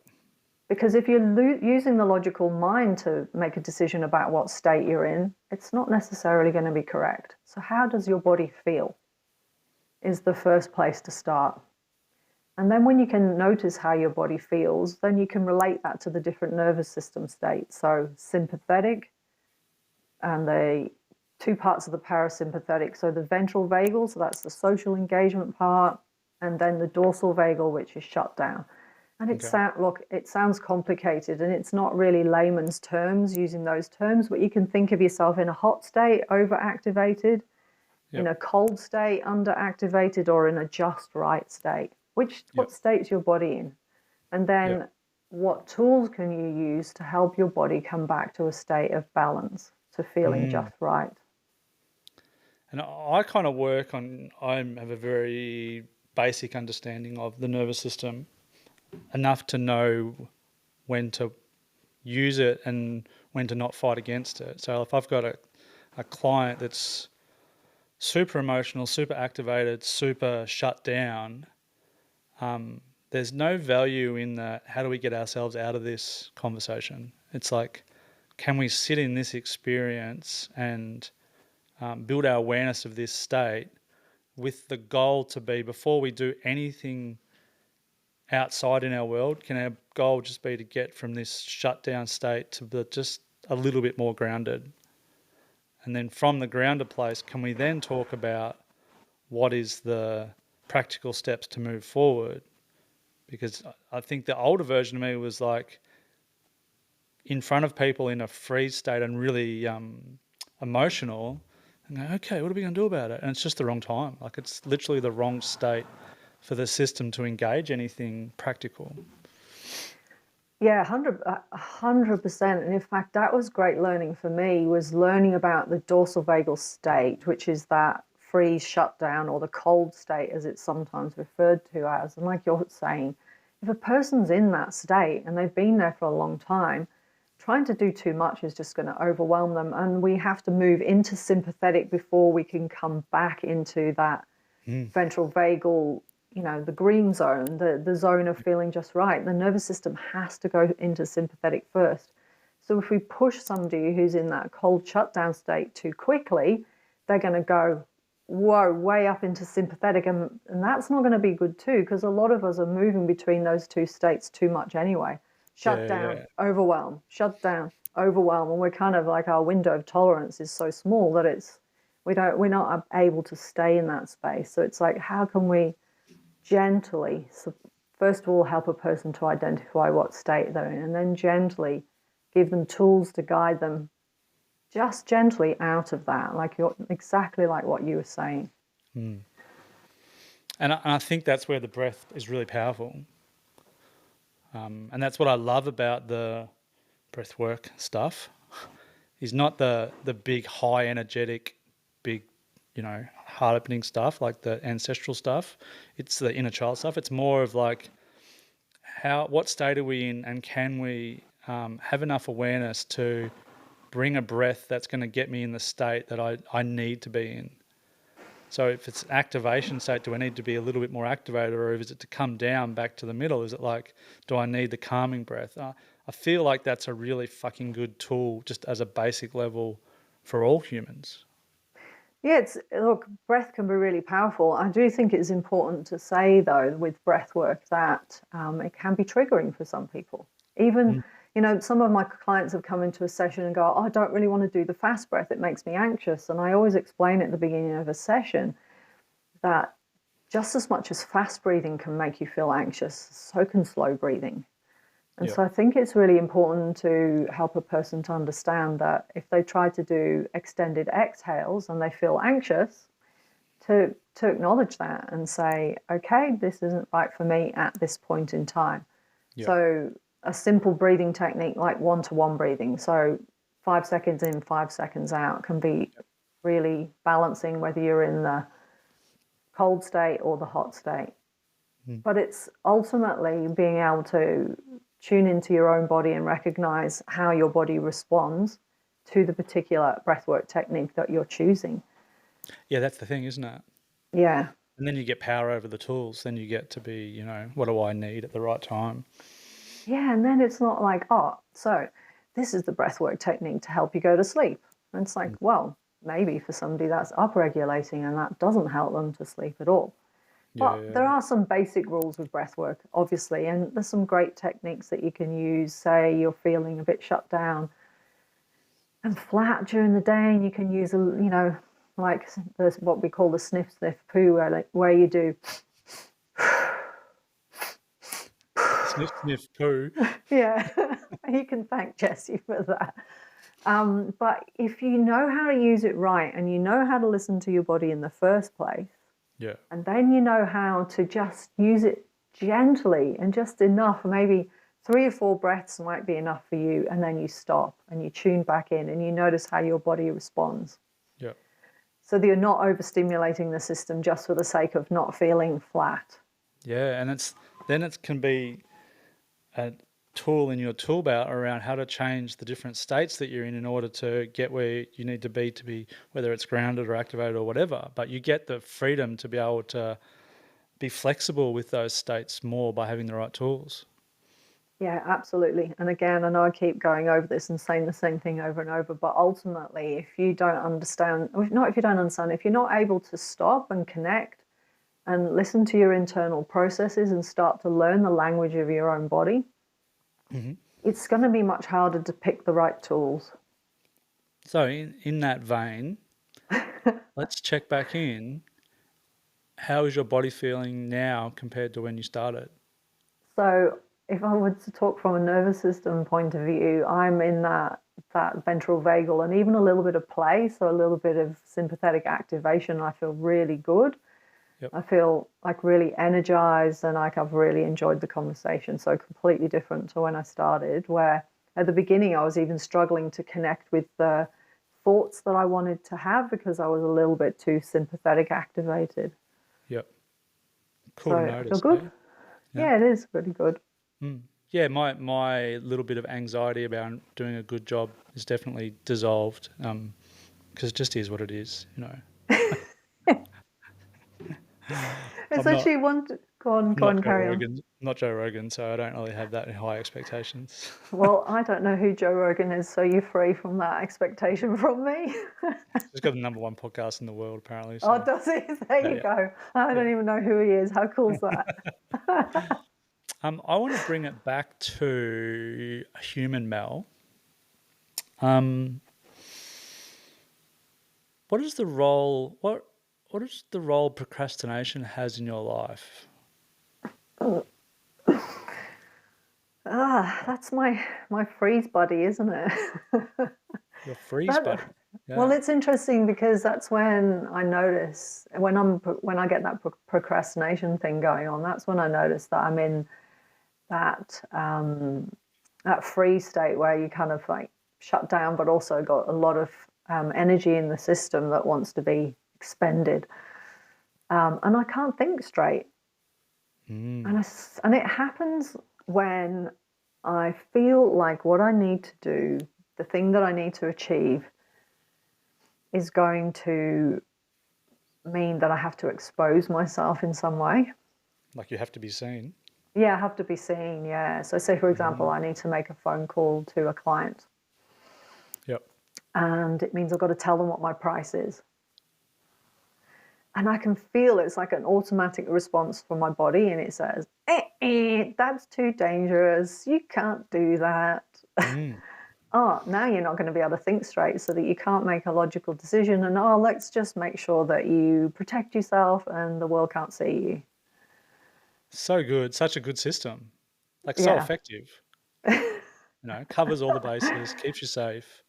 Because if you're using the logical mind to make a decision about what state you're in, it's not necessarily going to be correct. So how does your body feel is the first place to start. And then when you can notice how your body feels, then you can relate that to the different nervous system states. So sympathetic and the two parts of the parasympathetic. So the ventral vagal, so that's the social engagement part, and then the dorsal vagal, which is shut down. And it sounds complicated, and it's not really layman's terms using those terms, but you can think of yourself in a hot state, overactivated, in a cold state, underactivated, or in a just right state. What state's your body in? And then what tools can you use to help your body come back to a state of balance, to feeling just right? And I kind of I have a very basic understanding of the nervous system, enough to know when to use it and when to not fight against it. So if I've got a client that's super emotional, super activated, super shut down, there's no value in that. How do we get ourselves out of this conversation? It's like, can we sit in this experience and build our awareness of this state with the goal to be, before we do anything outside in our world, can our goal just be to get from this shut down state to just a little bit more grounded? And then from the grounded place, can we then talk about what is the practical steps to move forward? Because I think the older version of me was like in front of people in a freeze state and really emotional and go, okay, what are we going to do about it? And it's just the wrong time. Like it's literally the wrong state for the system to engage anything practical. Yeah, 100%. And in fact, that was great learning for me, was learning about the dorsal vagal state, which is that freeze shutdown, or the cold state as it's sometimes referred to as. And like you're saying, if a person's in that state and they've been there for a long time, trying to do too much is just going to overwhelm them. And we have to move into sympathetic before we can come back into that ventral vagal, the green zone, the zone of feeling just right. The nervous system has to go into sympathetic first. So if we push somebody who's in that cold shutdown state too quickly, they're going to go, whoa, way up into sympathetic. And that's not going to be good too, because a lot of us are moving between those two states too much anyway. Shut down, overwhelm, shut down, overwhelm. And we're kind of like, our window of tolerance is so small that we're not able to stay in that space. So it's like, how can we gently, first of all, help a person to identify what state they're in, and then gently give them tools to guide them just gently out of that, exactly like what you were saying. And I think that's where the breath is really powerful. And that's what I love about the breath work stuff, is not the big, high energetic, big, heart opening stuff, like the ancestral stuff. It's the inner child stuff. It's more of like, what state are we in, and can we have enough awareness to bring a breath that's going to get me in the state that I need to be in. So if it's activation state, do I need to be a little bit more activated, or is it to come down back to the middle? Is it like, do I need the calming breath? I feel like that's a really fucking good tool just as a basic level for all humans. Yeah, look, breath can be really powerful. I do think it's important to say, though, with breath work that it can be triggering for some people. Even, some of my clients have come into a session and go, oh, I don't really want to do the fast breath. It makes me anxious. And I always explain at the beginning of a session that just as much as fast breathing can make you feel anxious, so can slow breathing. And so I think it's really important to help a person to understand that if they try to do extended exhales and they feel anxious, to acknowledge that and say, okay, this isn't right for me at this point in time. So a simple breathing technique like one-to-one breathing, so 5 seconds in, 5 seconds out, can be really balancing whether you're in the cold state or the hot state. But it's ultimately being able to tune into your own body and recognize how your body responds to the particular breathwork technique that you're choosing. Yeah, that's the thing, isn't it? Yeah. And then you get power over the tools. Then you get to be, what do I need at the right time? Yeah, and then it's not like, oh, so this is the breathwork technique to help you go to sleep. And it's like, well, maybe for somebody that's upregulating and that doesn't help them to sleep at all. But there are some basic rules with breathwork, obviously, and there's some great techniques that you can use. Say you're feeling a bit shut down and flat during the day, and you can use, like what we call the sniff, sniff, poo, where you do sniff, sniff, poo. Yeah, you can thank Jessie for that. But if you know how to use it right, and you know how to listen to your body in the first place, and then you know how to just use it gently and just enough, maybe 3 or 4 breaths might be enough for you, and then you stop and you tune back in and you notice how your body responds. So that you're not overstimulating the system just for the sake of not feeling flat. Yeah, and it can be a tool in your tool belt around how to change the different states that you're in order to get where you need to be, whether it's grounded or activated or whatever. But you get the freedom to be able to be flexible with those states more by having the right tools. Yeah, absolutely. And again, I know I keep going over this and saying the same thing over and over, but ultimately, if you don't understand, if you're not able to stop and connect and listen to your internal processes and start to learn the language of your own body, it's going to be much harder to pick the right tools. So in that vein, let's check back in. How is your body feeling now compared to when you started? So if I were to talk from a nervous system point of view, I'm in that ventral vagal and even a little bit of play, so a little bit of sympathetic activation. I feel really good. I feel like really energized and like I've really enjoyed the conversation. So completely different to when I started, where at the beginning I was even struggling to connect with the thoughts that I wanted to have because I was a little bit too sympathetic activated. Cool to notice. Feel good? Yeah, it is pretty good. Yeah, my little bit of anxiety about doing a good job is definitely dissolved because it just is what it is, It's actually go on, Joe carry on. Rogan, not Joe Rogan, so I don't really have that high expectations. Well, I don't know who Joe Rogan is, so you're free from that expectation from me. He's got the #1 podcast in the world, apparently. Oh, So does he? There yeah, you yeah, go. I yeah. don't even know who he is. How cool is that? I want to bring it back to human, Mel. Um, what is the role? What is the role procrastination has in your life? That's my freeze buddy, isn't it? Your freeze That, buddy. well, Yeah. it's interesting because that's when I notice when I get that procrastination thing going on. That's when I notice that I'm in that that freeze state where you kind of like shut down, but also got a lot of energy in the system that wants to be expended, and I can't think straight. Mm. And it happens when I feel like what I need to do, the thing that I need to achieve, is going to mean that I have to expose myself in some way. Like you have to be seen. Yeah, I have to be seen. Yeah. So, say for example, I need to make a phone call to a client, Yep. and it means I've got to tell them what my price is. And I can feel it's like an automatic response from my body, and it says, that's too dangerous. You can't do that. Mm. Oh, now you're not going to be able to think straight so that you can't make a logical decision. And let's just make sure that you protect yourself and the world can't see you. So good. Such a good system. Like so Yeah, effective. Covers all the bases, keeps you safe.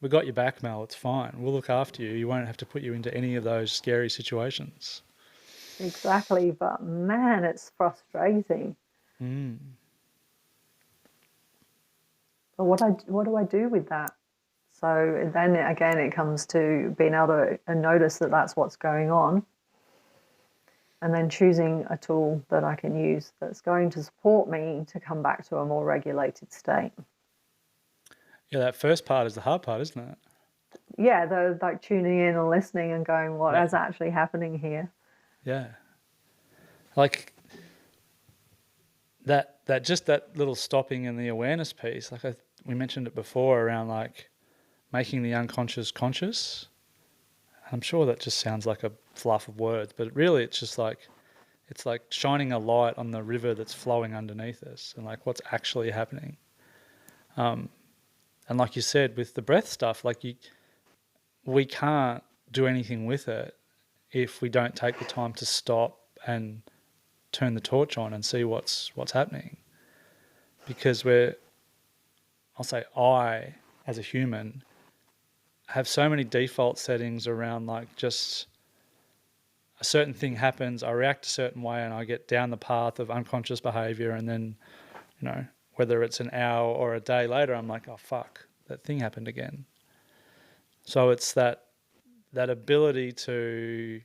We got your back, Mel. It's fine. We'll look after you. You won't have to put you into any of those scary situations. exactly. But man, it's frustrating. Mm. But what do I do with that? So then again, it comes to being able to notice that that's what's going on, and then choosing a tool that I can use that's going to support me to come back to a more regulated state. Yeah, that first part is the hard part, isn't it? Yeah, the like tuning in and listening and going, what Yeah. is actually happening here? Yeah. Like that little stopping and the awareness piece. Like we mentioned it before around like making the unconscious conscious. I'm sure that just sounds like a fluff of words, but really it's like shining a light on the river that's flowing underneath us and like what's actually happening. And like you said, with the breath stuff, we can't do anything with it if we don't take the time to stop and turn the torch on and see what's happening. Because I, as a human, have so many default settings around like just a certain thing happens, I react a certain way and I get down the path of unconscious behavior, and then, whether it's an hour or a day later, I'm like, oh fuck, that thing happened again. So it's that ability to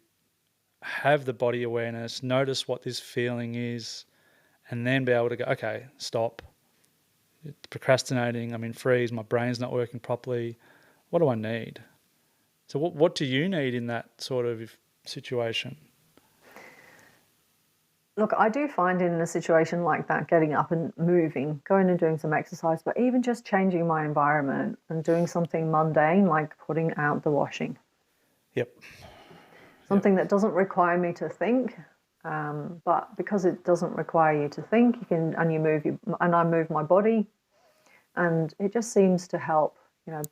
have the body awareness, notice what this feeling is, and then be able to go, okay, stop. It's procrastinating, I'm in freeze, my brain's not working properly. What do I need? So what do you need in that sort of situation? Look, I do find in a situation like that, getting up and moving, going and doing some exercise, but even just changing my environment and doing something mundane like putting out the washing. Yep. Something that doesn't require me to think, but because it doesn't require you to think, you can, and I move my body, and it just seems to help,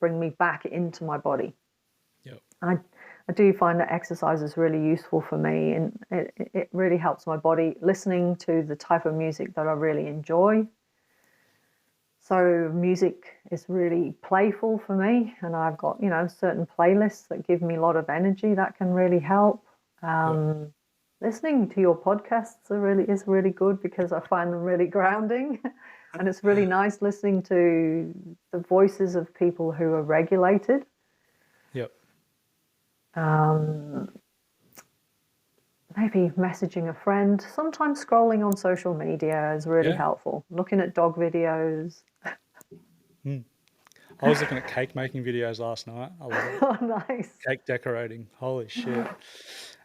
bring me back into my body. Yep. I do find that exercise is really useful for me, and it really helps my body, listening to the type of music that I really enjoy. So music is really playful for me, and I've got, certain playlists that give me a lot of energy that can really help. Yep. Listening to your podcasts is really good because I find them really grounding. And it's really nice listening to the voices of people who are regulated. Yep. Maybe messaging a friend. Sometimes scrolling on social media is really Yeah. helpful. Looking at dog videos. I was looking at cake making videos last night. I love it. Oh, nice. Cake decorating. Holy shit.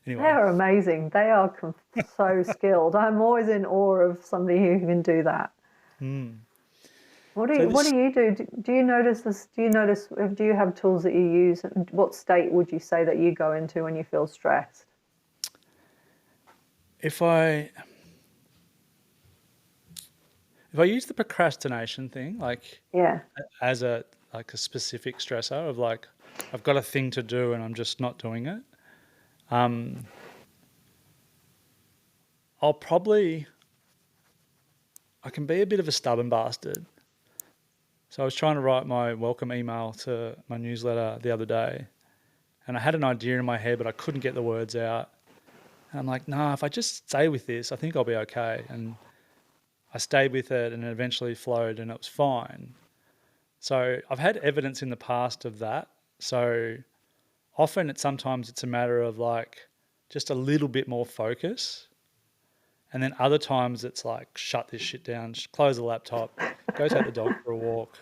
Anyway. They're amazing. They are so skilled. I'm always in awe of somebody who can do that. What do So you do? Do you notice this? Do you have tools that you use? What state would you say that you go into when you feel stressed? if I use the procrastination thing, like Yeah. as a specific stressor of like I've got a thing to do and I'm just not doing it, I can be a bit of a stubborn bastard. So I was trying to write my welcome email to my newsletter the other day, and I had an idea in my head, but I couldn't get the words out. And I'm like, nah, if I just stay with this, I think I'll be okay. And I stayed with it and it eventually flowed and it was fine. So I've had evidence in the past of that. So often sometimes it's a matter of like just a little bit more focus. And then other times it's like, shut this shit down, close the laptop, go take the dog for a walk,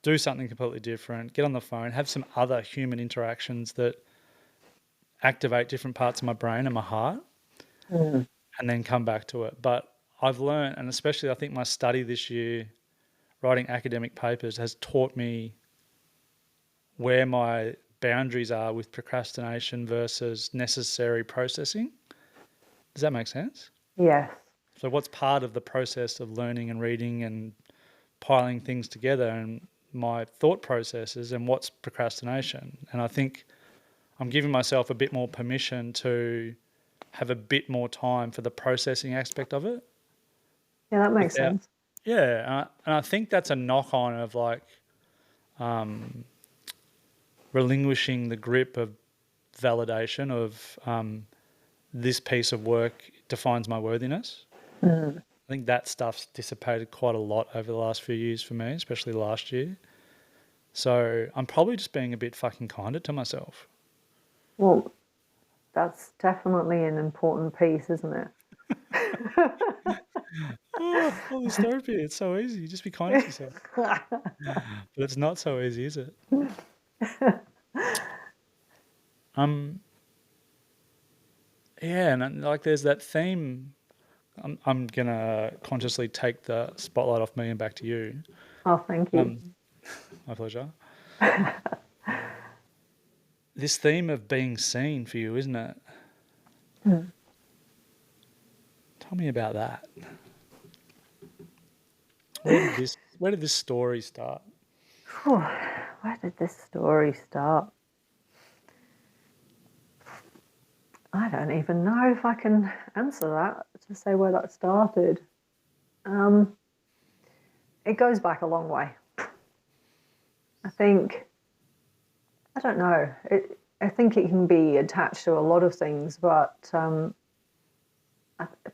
do something completely different, get on the phone, have some other human interactions that activate different parts of my brain and my heart, and then come back to it. But I've learned, and especially I think my study this year, writing academic papers, has taught me where my boundaries are with procrastination versus necessary processing. Does that make sense? Yes. So what's part of the process of learning and reading and piling things together and my thought processes, and what's procrastination? And I think I'm giving myself a bit more permission to have a bit more time for the processing aspect of it. Yeah, that makes sense. Yeah, and I think that's a knock-on of like relinquishing the grip of validation of this piece of work defines my worthiness. I think that stuff's dissipated quite a lot over the last few years for me, especially last year. So I'm probably just being a bit fucking kinder to myself. Well, that's definitely an important piece, isn't it? Oh, all this therapy, it's so easy. Just be kind to yourself. But it's not so easy, is it? Yeah, and like there's that theme. I'm gonna consciously take the spotlight off me and back to you. Oh, thank you. My pleasure. This theme of being seen for you, isn't it? Tell me about that. Where did this story start? Whew, where did this story start? I don't even know if I can answer that to say where that started. It goes back a long way. I think, I don't know. I think it can be attached to a lot of things, but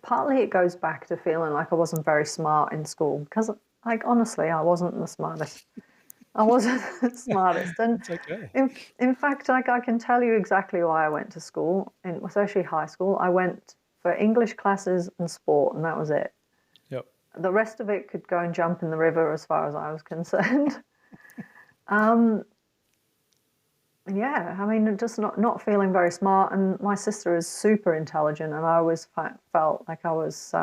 partly it goes back to feeling like I wasn't very smart in school because, like, honestly, I wasn't the smartest. I wasn't the smartest, and It's okay. in fact, like I can tell you exactly why I went to school, and especially high school. I went for English classes and sport, and that was it. Yep. The rest of it could go and jump in the river, as far as I was concerned. Yeah, I mean, just not feeling very smart, and my sister is super intelligent, and I always felt like I was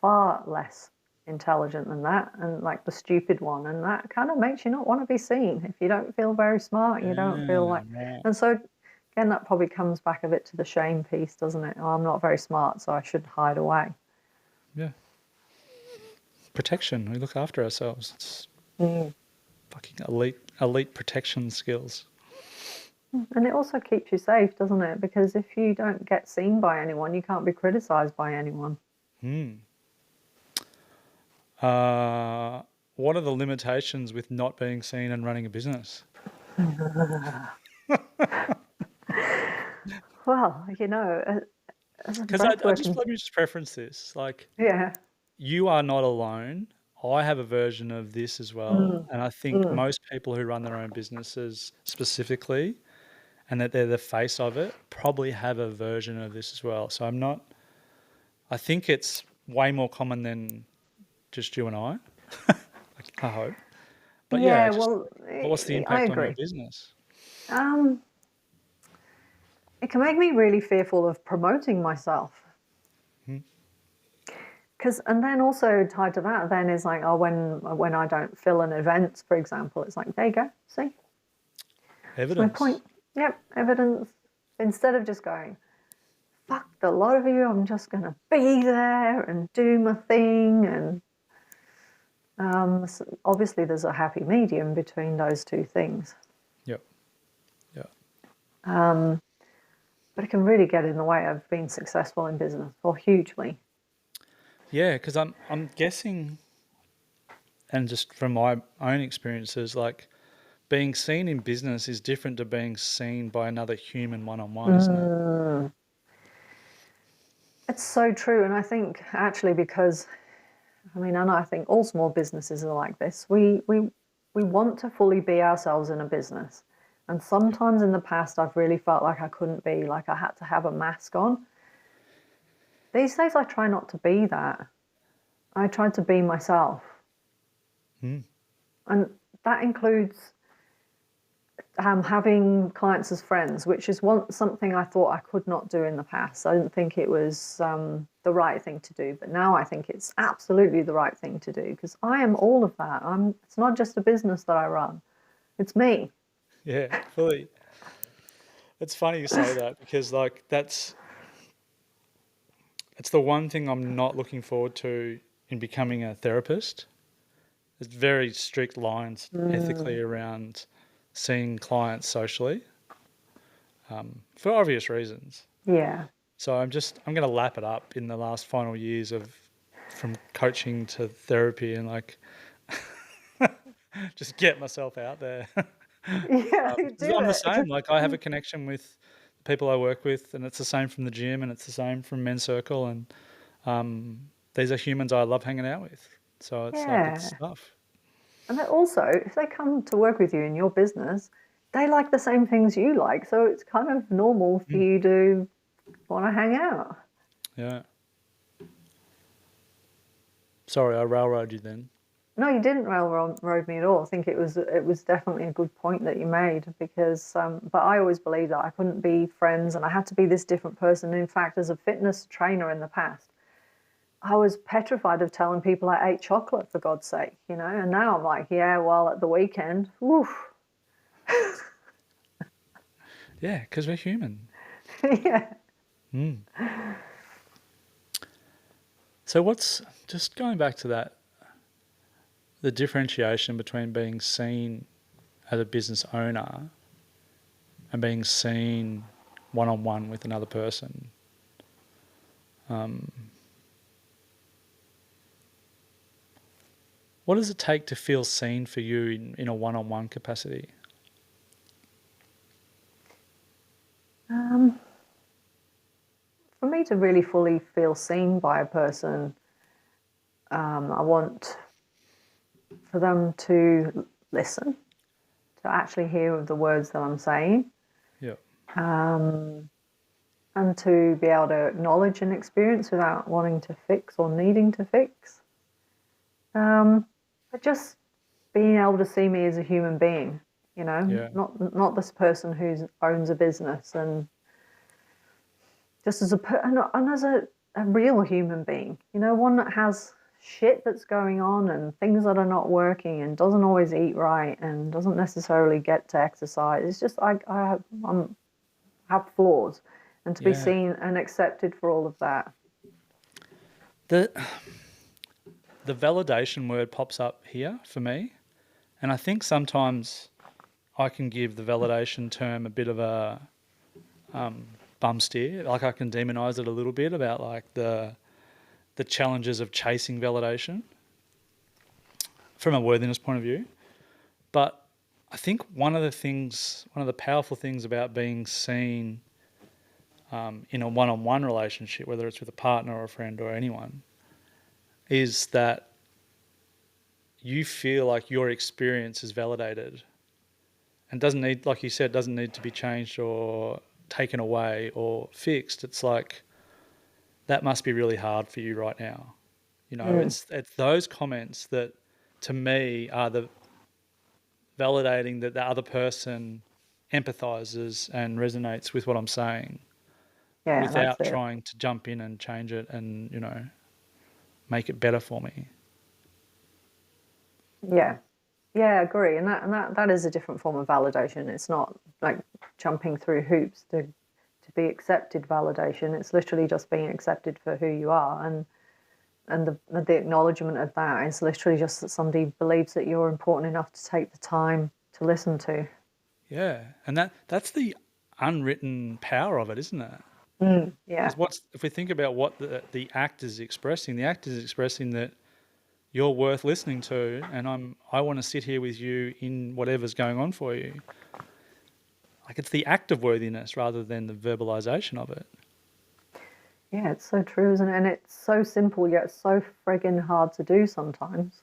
far less intelligent than that, and like the stupid one, and that kind of makes you not want to be seen. If you don't feel very smart, you don't feel like, Right. and so again, that probably comes back a bit to the shame piece, doesn't it? Oh, I'm not very smart, so I should hide away. Yeah. Protection. We look after ourselves. It's fucking elite protection skills. And it also keeps you safe, doesn't it? Because if you don't get seen by anyone, you can't be criticized by anyone. What are the limitations with not being seen and running a business? Well, you know, as a Because breathworking, let me just preference this. Like, yeah, you are not alone. I have a version of this as well. And I think most people who run their own businesses specifically, and that they're the face of it, probably have a version of this as well. So I think it's way more common than just you and I, I hope. But yeah. but Well, what's the I impact on your agree. business? Um, it can make me really fearful of promoting myself. And then also tied to that then is like, oh, when I don't fill an event, for example, it's like, there you go, see? That's my Evidence. point. Yep, evidence. Instead of just going, fuck the lot of you, I'm just going to be there and do my thing. And so obviously there's a happy medium between those two things. Yep. Yeah. But it can really get in the way of being successful in business, or hugely. Yeah, because I'm guessing, and just from my own experiences, like being seen in business is different to being seen by another human one on one, isn't it? It's so true. And I think actually because, I mean, and I think all small businesses are like this. We want to fully be ourselves in a business. And Yeah. sometimes in the past, I've really felt like I couldn't be, like I had to have a mask on. These days, I try not to be that. I try to be myself. Hmm. And that includes having clients as friends, which is something I thought I could not do in the past. I didn't think it was the right thing to do, but now I think it's absolutely the right thing to do because I am all of that. It's not just a business that I run; it's me. Yeah, fully. It's funny you say that because like it's the one thing I'm not looking forward to in becoming a therapist. There's very strict lines ethically around seeing clients socially, for obvious reasons. Yeah, So I'm going to lap it up in the last final years of from coaching to therapy and like just get myself out there. yeah, you 'Cause do I'm the it. same. Like I have a connection with the people I work with, and it's the same from the gym, and it's the same from Men's Circle, and these are humans I love hanging out with. So it's like it's Yeah, stuff. and then also if they come to work with you in your business, they like the same things you like, so it's kind of normal for Mm. you to want to hang out. Yeah. Sorry, I railroaded you then. No, you didn't railroad me at all. I think it was definitely a good point that you made because, but I always believed that I couldn't be friends and I had to be this different person. In fact, as a fitness trainer in the past, I was petrified of telling people I ate chocolate for God's sake, you know. And now I'm like, yeah, well, at the weekend, woof, Yeah, because we're human. yeah. Mm. So what's just going back to that, the differentiation between being seen as a business owner and being seen one on one with another person. What does it take to feel seen for you in a one on one capacity? Um, for me to really fully feel seen by a person, I want for them to listen, to actually hear the words that I'm saying, Yeah. and to be able to acknowledge an experience without wanting to fix or needing to fix. But just being able to see me as a human being, you know, Yeah. not this person who owns a business, and just as and as a real human being, you know, one that has shit that's going on and things that are not working and doesn't always eat right and doesn't necessarily get to exercise. It's just have flaws, and to be Yeah. seen and accepted for all of that. The the validation word pops up here for me. And I think sometimes I can give the validation term a bit of a bum steer. Like I can demonize it a little bit about like the challenges of chasing validation from a worthiness point of view. But I think one of the powerful things about being seen in a one-on-one relationship, whether it's with a partner or a friend or anyone, is that you feel like your experience is validated and doesn't need, like you said, doesn't need to be changed or taken away or fixed. It's like that must be really hard for you right now. You know, Mm. it's those comments that to me are the validating that the other person empathizes and resonates with what I'm saying Yeah, that's without it. trying to jump in and change it and, make it better for me. Yeah. Yeah, I agree. And that is a different form of validation. It's not like jumping through hoops to be accepted validation. It's literally just being accepted for who you are. And the acknowledgement of that is literally just that somebody believes that you're important enough to take the time to listen to. Yeah. And that's the unwritten power of it, isn't it? Yeah. Because if we think about what the act is expressing, the act is expressing that you're worth listening to, and I want to sit here with you in whatever's going on for you. Like, it's the act of worthiness rather than the verbalization of it. Yeah, it's so true, isn't it? And it's so simple yet so friggin' hard to do sometimes.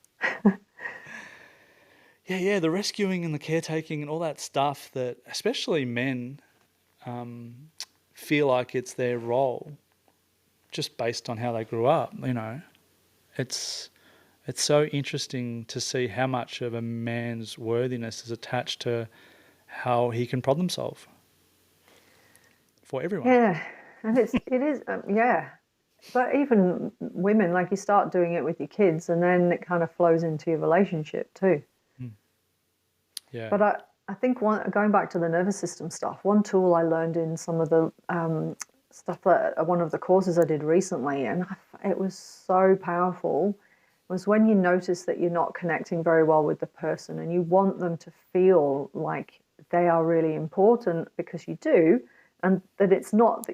Yeah, the rescuing and the caretaking and all that stuff that especially men feel like it's their role just based on how they grew up, It's so interesting to see how much of a man's worthiness is attached to how he can problem solve for everyone. Yeah, and it is yeah. But even women, like you start doing it with your kids, and then it kind of flows into your relationship too. Yeah. But I think going back to the nervous system stuff, one tool I learned in some of the stuff that one of the courses I did recently, and it was so powerful, was when you notice that you're not connecting very well with the person and you want them to feel like they are really important because you do, and that it's not,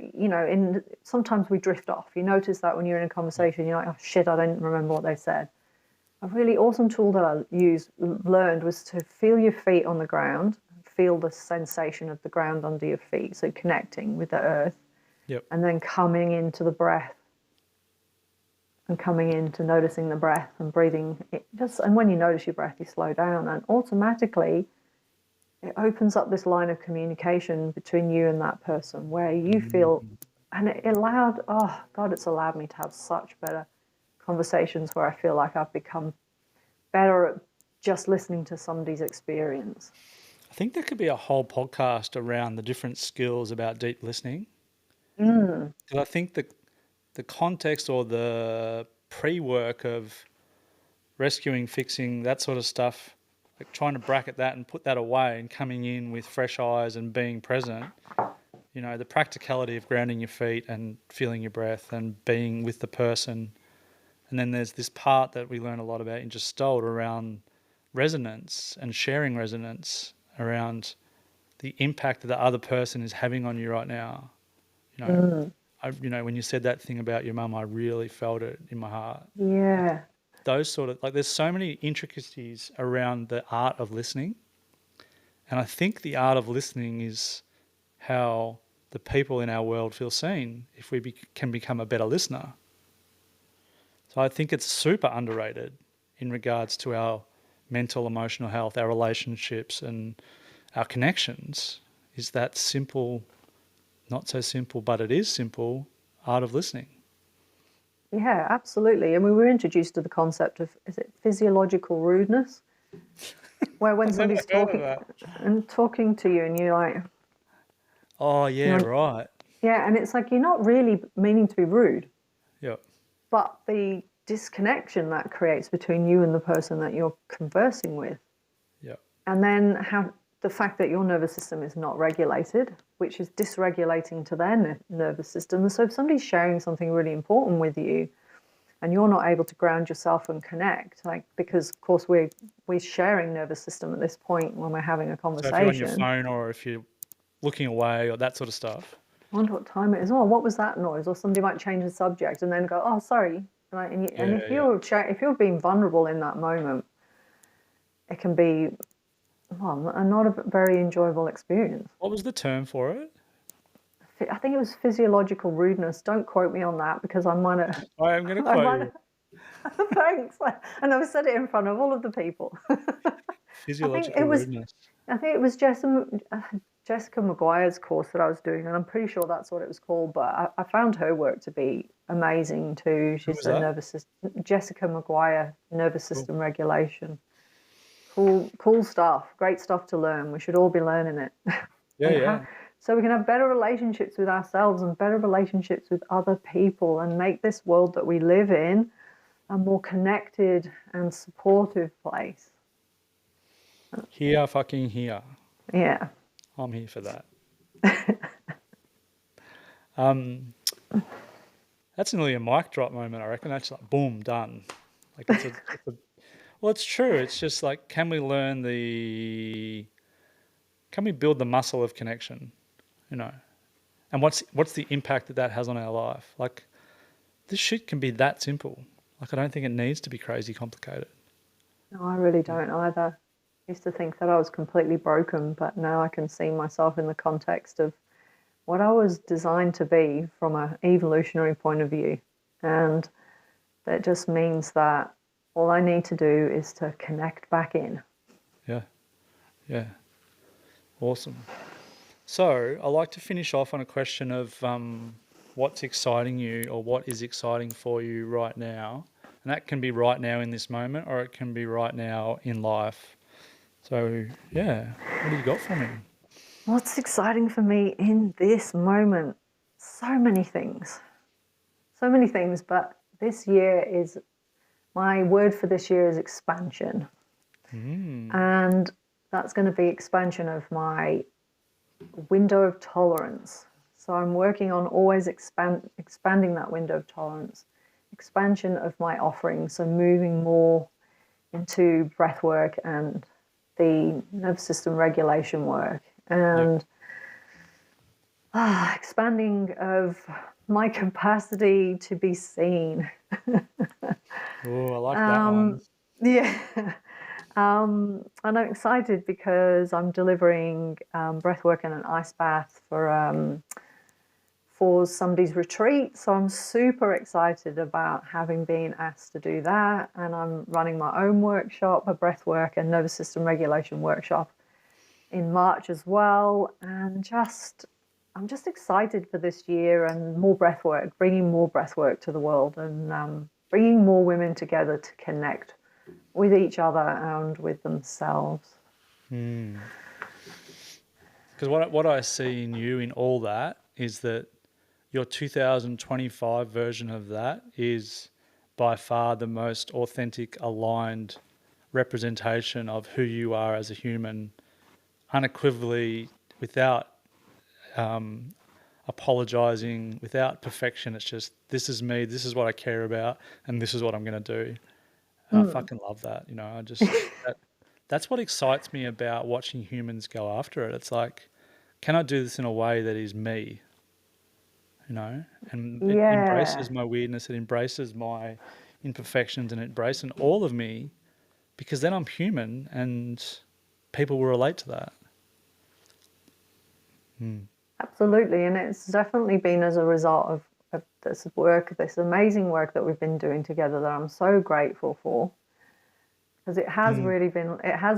sometimes we drift off. You notice that when you're in a conversation, you're like, oh shit, I don't remember what they said. A really awesome tool that I learned was to feel your feet on the ground, feel the sensation of the ground under your feet, so connecting with the earth, Yep. and then coming into the breath and coming into noticing the breath and breathing. And when you notice your breath, you slow down, and automatically it opens up this line of communication between you and that person where you feel, and it allowed, oh God, it's allowed me to have such better conversations where I feel like I've become better at just listening to somebody's experience. I think there could be a whole podcast around the different skills about deep listening. Mm. Because I think the context or the pre-work of rescuing, fixing, that sort of stuff, like trying to bracket that and put that away and coming in with fresh eyes and being present, the practicality of grounding your feet and feeling your breath and being with the person. And then there's this part that we learn a lot about in Gestalt around resonance and sharing resonance around the impact that the other person is having on you right now. When you said that thing about your mum, I really felt it in my heart. Yeah. Those sort of, there's so many intricacies around the art of listening. And I think the art of listening is how the people in our world feel seen if we can become a better listener. So I think it's super underrated in regards to our mental, emotional health, our relationships and our connections, is that simple, not so simple, but it is simple, art of listening. Yeah, absolutely. And we were introduced to the concept of, is it physiological rudeness? Where when somebody's talking to you and you're like, oh yeah, right. Yeah, and it's like you're not really meaning to be rude. Yeah. But the disconnection that creates between you and the person that you're conversing with. Yeah. And then the fact that your nervous system is not regulated, which is dysregulating to their nervous system. And so if somebody's sharing something really important with you and you're not able to ground yourself and connect, because of course we're sharing nervous system at this point when we're having a conversation. So if you're on your phone or if you're looking away or that sort of stuff. I wonder what time it is. Oh, what was that noise? Or somebody might change the subject and then go, oh, sorry. And if you're being vulnerable in that moment, it can be not a very enjoyable experience. What was the term for it? I think it was physiological rudeness. Don't quote me on that because I might have. I'm going to quote you. Thanks. And I've said it in front of all of the people. Physiological rudeness. I think it was Jessica Maguire's course that I was doing, and I'm pretty sure that's what it was called. But I found her work to be amazing too. She's a nervous system. Jessica Maguire, nervous system regulation. Cool stuff. Great stuff to learn. We should all be learning it. Yeah, and yeah. so we can have better relationships with ourselves and better relationships with other people and make this world that we live in a more connected and supportive place. Here, fucking here. Yeah. I'm here for that. Um, that's nearly a mic drop moment, I reckon. That's like, boom, done. Like well, it's true. It's just like, can we build the muscle of connection, you know? And what's the impact that has on our life? Like, this shit can be that simple. Like, I don't think it needs to be crazy complicated. No, I really don't either. I used to think that I was completely broken, but now I can see myself in the context of what I was designed to be from an evolutionary point of view. And that just means that all I need to do is to connect back in. Yeah, yeah. Awesome. So I like to finish off on a question of what's exciting you or what is exciting for you right now. And that can be right now in this moment, or it can be right now in life. So, yeah, what do you got for me? What's exciting for me in this moment? So many things. So many things, but my word for this year is expansion. And that's going to be expansion of my window of tolerance. So I'm working on always expanding that window of tolerance, expansion of my offerings, so moving more into breath work and the nervous system regulation work, and expanding of my capacity to be seen. Oh, I like that one. Yeah. And I'm excited because I'm delivering breathwork and an ice bath for somebody's retreat. So I'm super excited about having been asked to do that. And I'm running my own workshop, a breathwork and nervous system regulation workshop in March as well. And I'm just excited for this year and more breathwork, bringing more breathwork to the world and bringing more women together to connect with each other and with themselves. Because what I see in you in all that is that your 2025 version of that is by far the most authentic, aligned representation of who you are as a human, unequivocally, without apologizing, without perfection. It's just, this is me, this is what I care about, and this is what I'm going to do. And I fucking love that. You know, that's what excites me about watching humans go after it. It's like, can I do this in a way that is me? You know, and it Yeah, embraces my weirdness, it embraces my imperfections, and it embraces all of me, because then I'm human and people will relate to that. absolutely. And it's definitely been as a result of this work, this amazing work that we've been doing together that I'm so grateful for. Because it has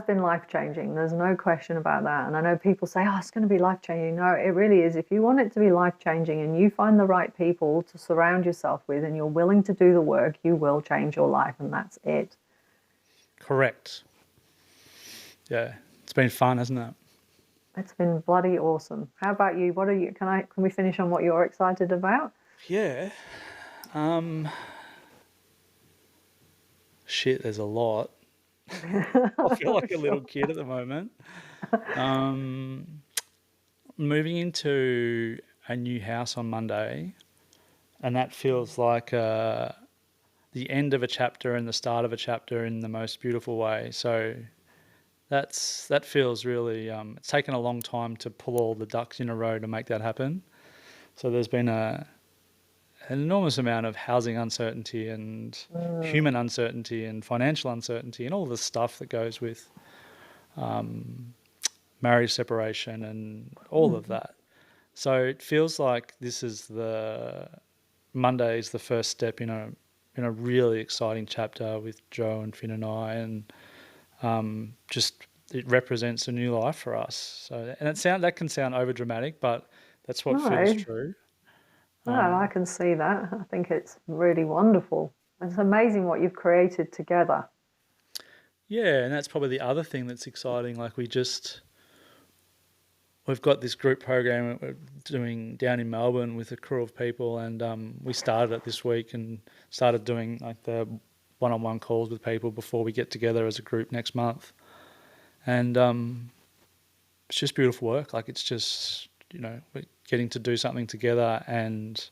been life changing. There's no question about that. And I know people say, oh, it's going to be life changing. No, it really is. If you want it to be life changing and you find the right people to surround yourself with and you're willing to do the work, you will change your life. And that's it. Correct. Yeah. It's been fun, hasn't it? It's been bloody awesome. How about you? Can we finish on what you're excited about? Yeah. Shit, there's a lot. I feel like a little kid at the moment. Moving into a new house on Monday, and that feels like the end of a chapter and the start of a chapter in the most beautiful way. So that feels really. It's taken a long time to pull all the ducks in a row to make that happen. So there's been an enormous amount of housing uncertainty and human uncertainty and financial uncertainty and all the stuff that goes with marriage separation and all of that. So it feels like Monday is the first step in a really exciting chapter with Joe and Finn and I, and just it represents a new life for us. So, and that can sound over dramatic, but that's what feels No, true. no, I can see that. I think it's really wonderful. It's amazing what you've created together. Yeah, and that's probably the other thing that's exciting. Like we've got this group program that we're doing down in Melbourne with a crew of people, and we started it this week and started doing like the one-on-one calls with people before we get together as a group next month. And it's just beautiful work. Like, it's just, we're getting to do something together, and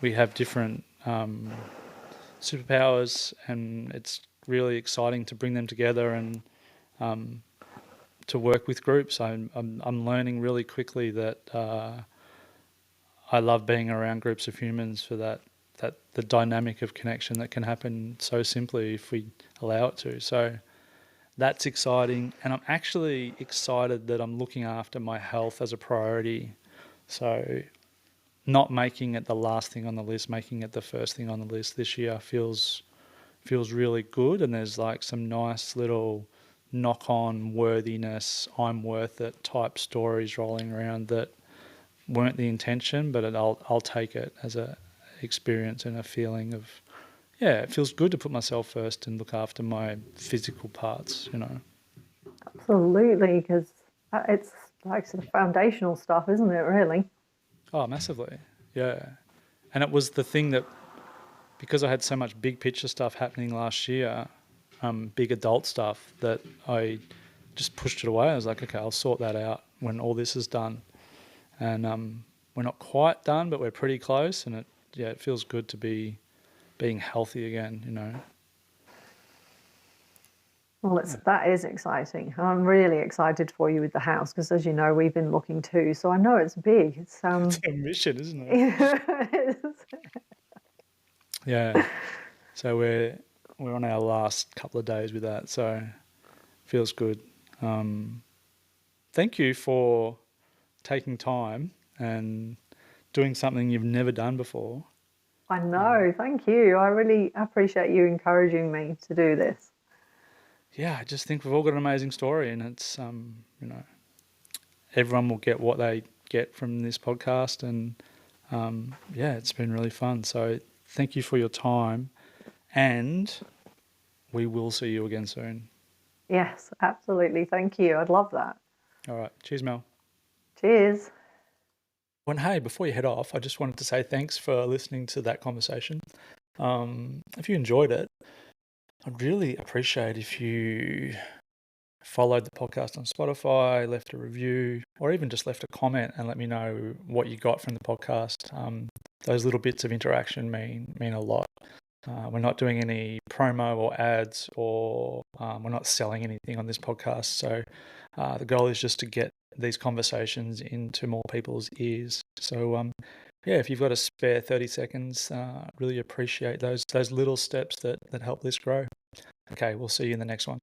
we have different superpowers, and it's really exciting to bring them together and to work with groups. I'm learning really quickly that I love being around groups of humans for that the dynamic of connection that can happen so simply if we allow it to. So that's exciting, and I'm actually excited that I'm looking after my health as a priority. So not making it the last thing on the list, making it the first thing on the list this year feels really good, and there's like some nice little knock-on worthiness, I'm worth it type stories rolling around that weren't the intention, but I'll take it as a experience and a feeling of, yeah, it feels good to put myself first and look after my physical parts, Absolutely, because it's like sort of foundational stuff, isn't it, really? Oh, massively. Yeah. And it was the thing that, because I had so much big picture stuff happening last year, big adult stuff, that I just pushed it away. I was like, okay, I'll sort that out when all this is done. And we're not quite done, but we're pretty close. And it feels good to be being healthy again. Well, that is exciting. I'm really excited for you with the house because, as you know, we've been looking too. So I know it's big. It's It's a mission, isn't it? it is. Yeah. So we're on our last couple of days with that. So feels good. Thank you for taking time and doing something you've never done before. I know. Thank you. I really appreciate you encouraging me to do this. Yeah, I just think we've all got an amazing story, and it's everyone will get what they get from this podcast, and it's been really fun. So thank you for your time, and we will see you again soon. Yes, absolutely. Thank you. I'd love that. All right, cheers, Mel. Cheers. Well, hey, before you head off, I just wanted to say thanks for listening to that conversation. If you enjoyed it, I'd really appreciate if you followed the podcast on Spotify, left a review, or even just left a comment and let me know what you got from the podcast. Those little bits of interaction mean a lot. We're not doing any promo or ads, or we're not selling anything on this podcast. So the goal is just to get these conversations into more people's ears. So if you've got a spare 30 seconds, really appreciate those little steps that help this grow. Okay, we'll see you in the next one.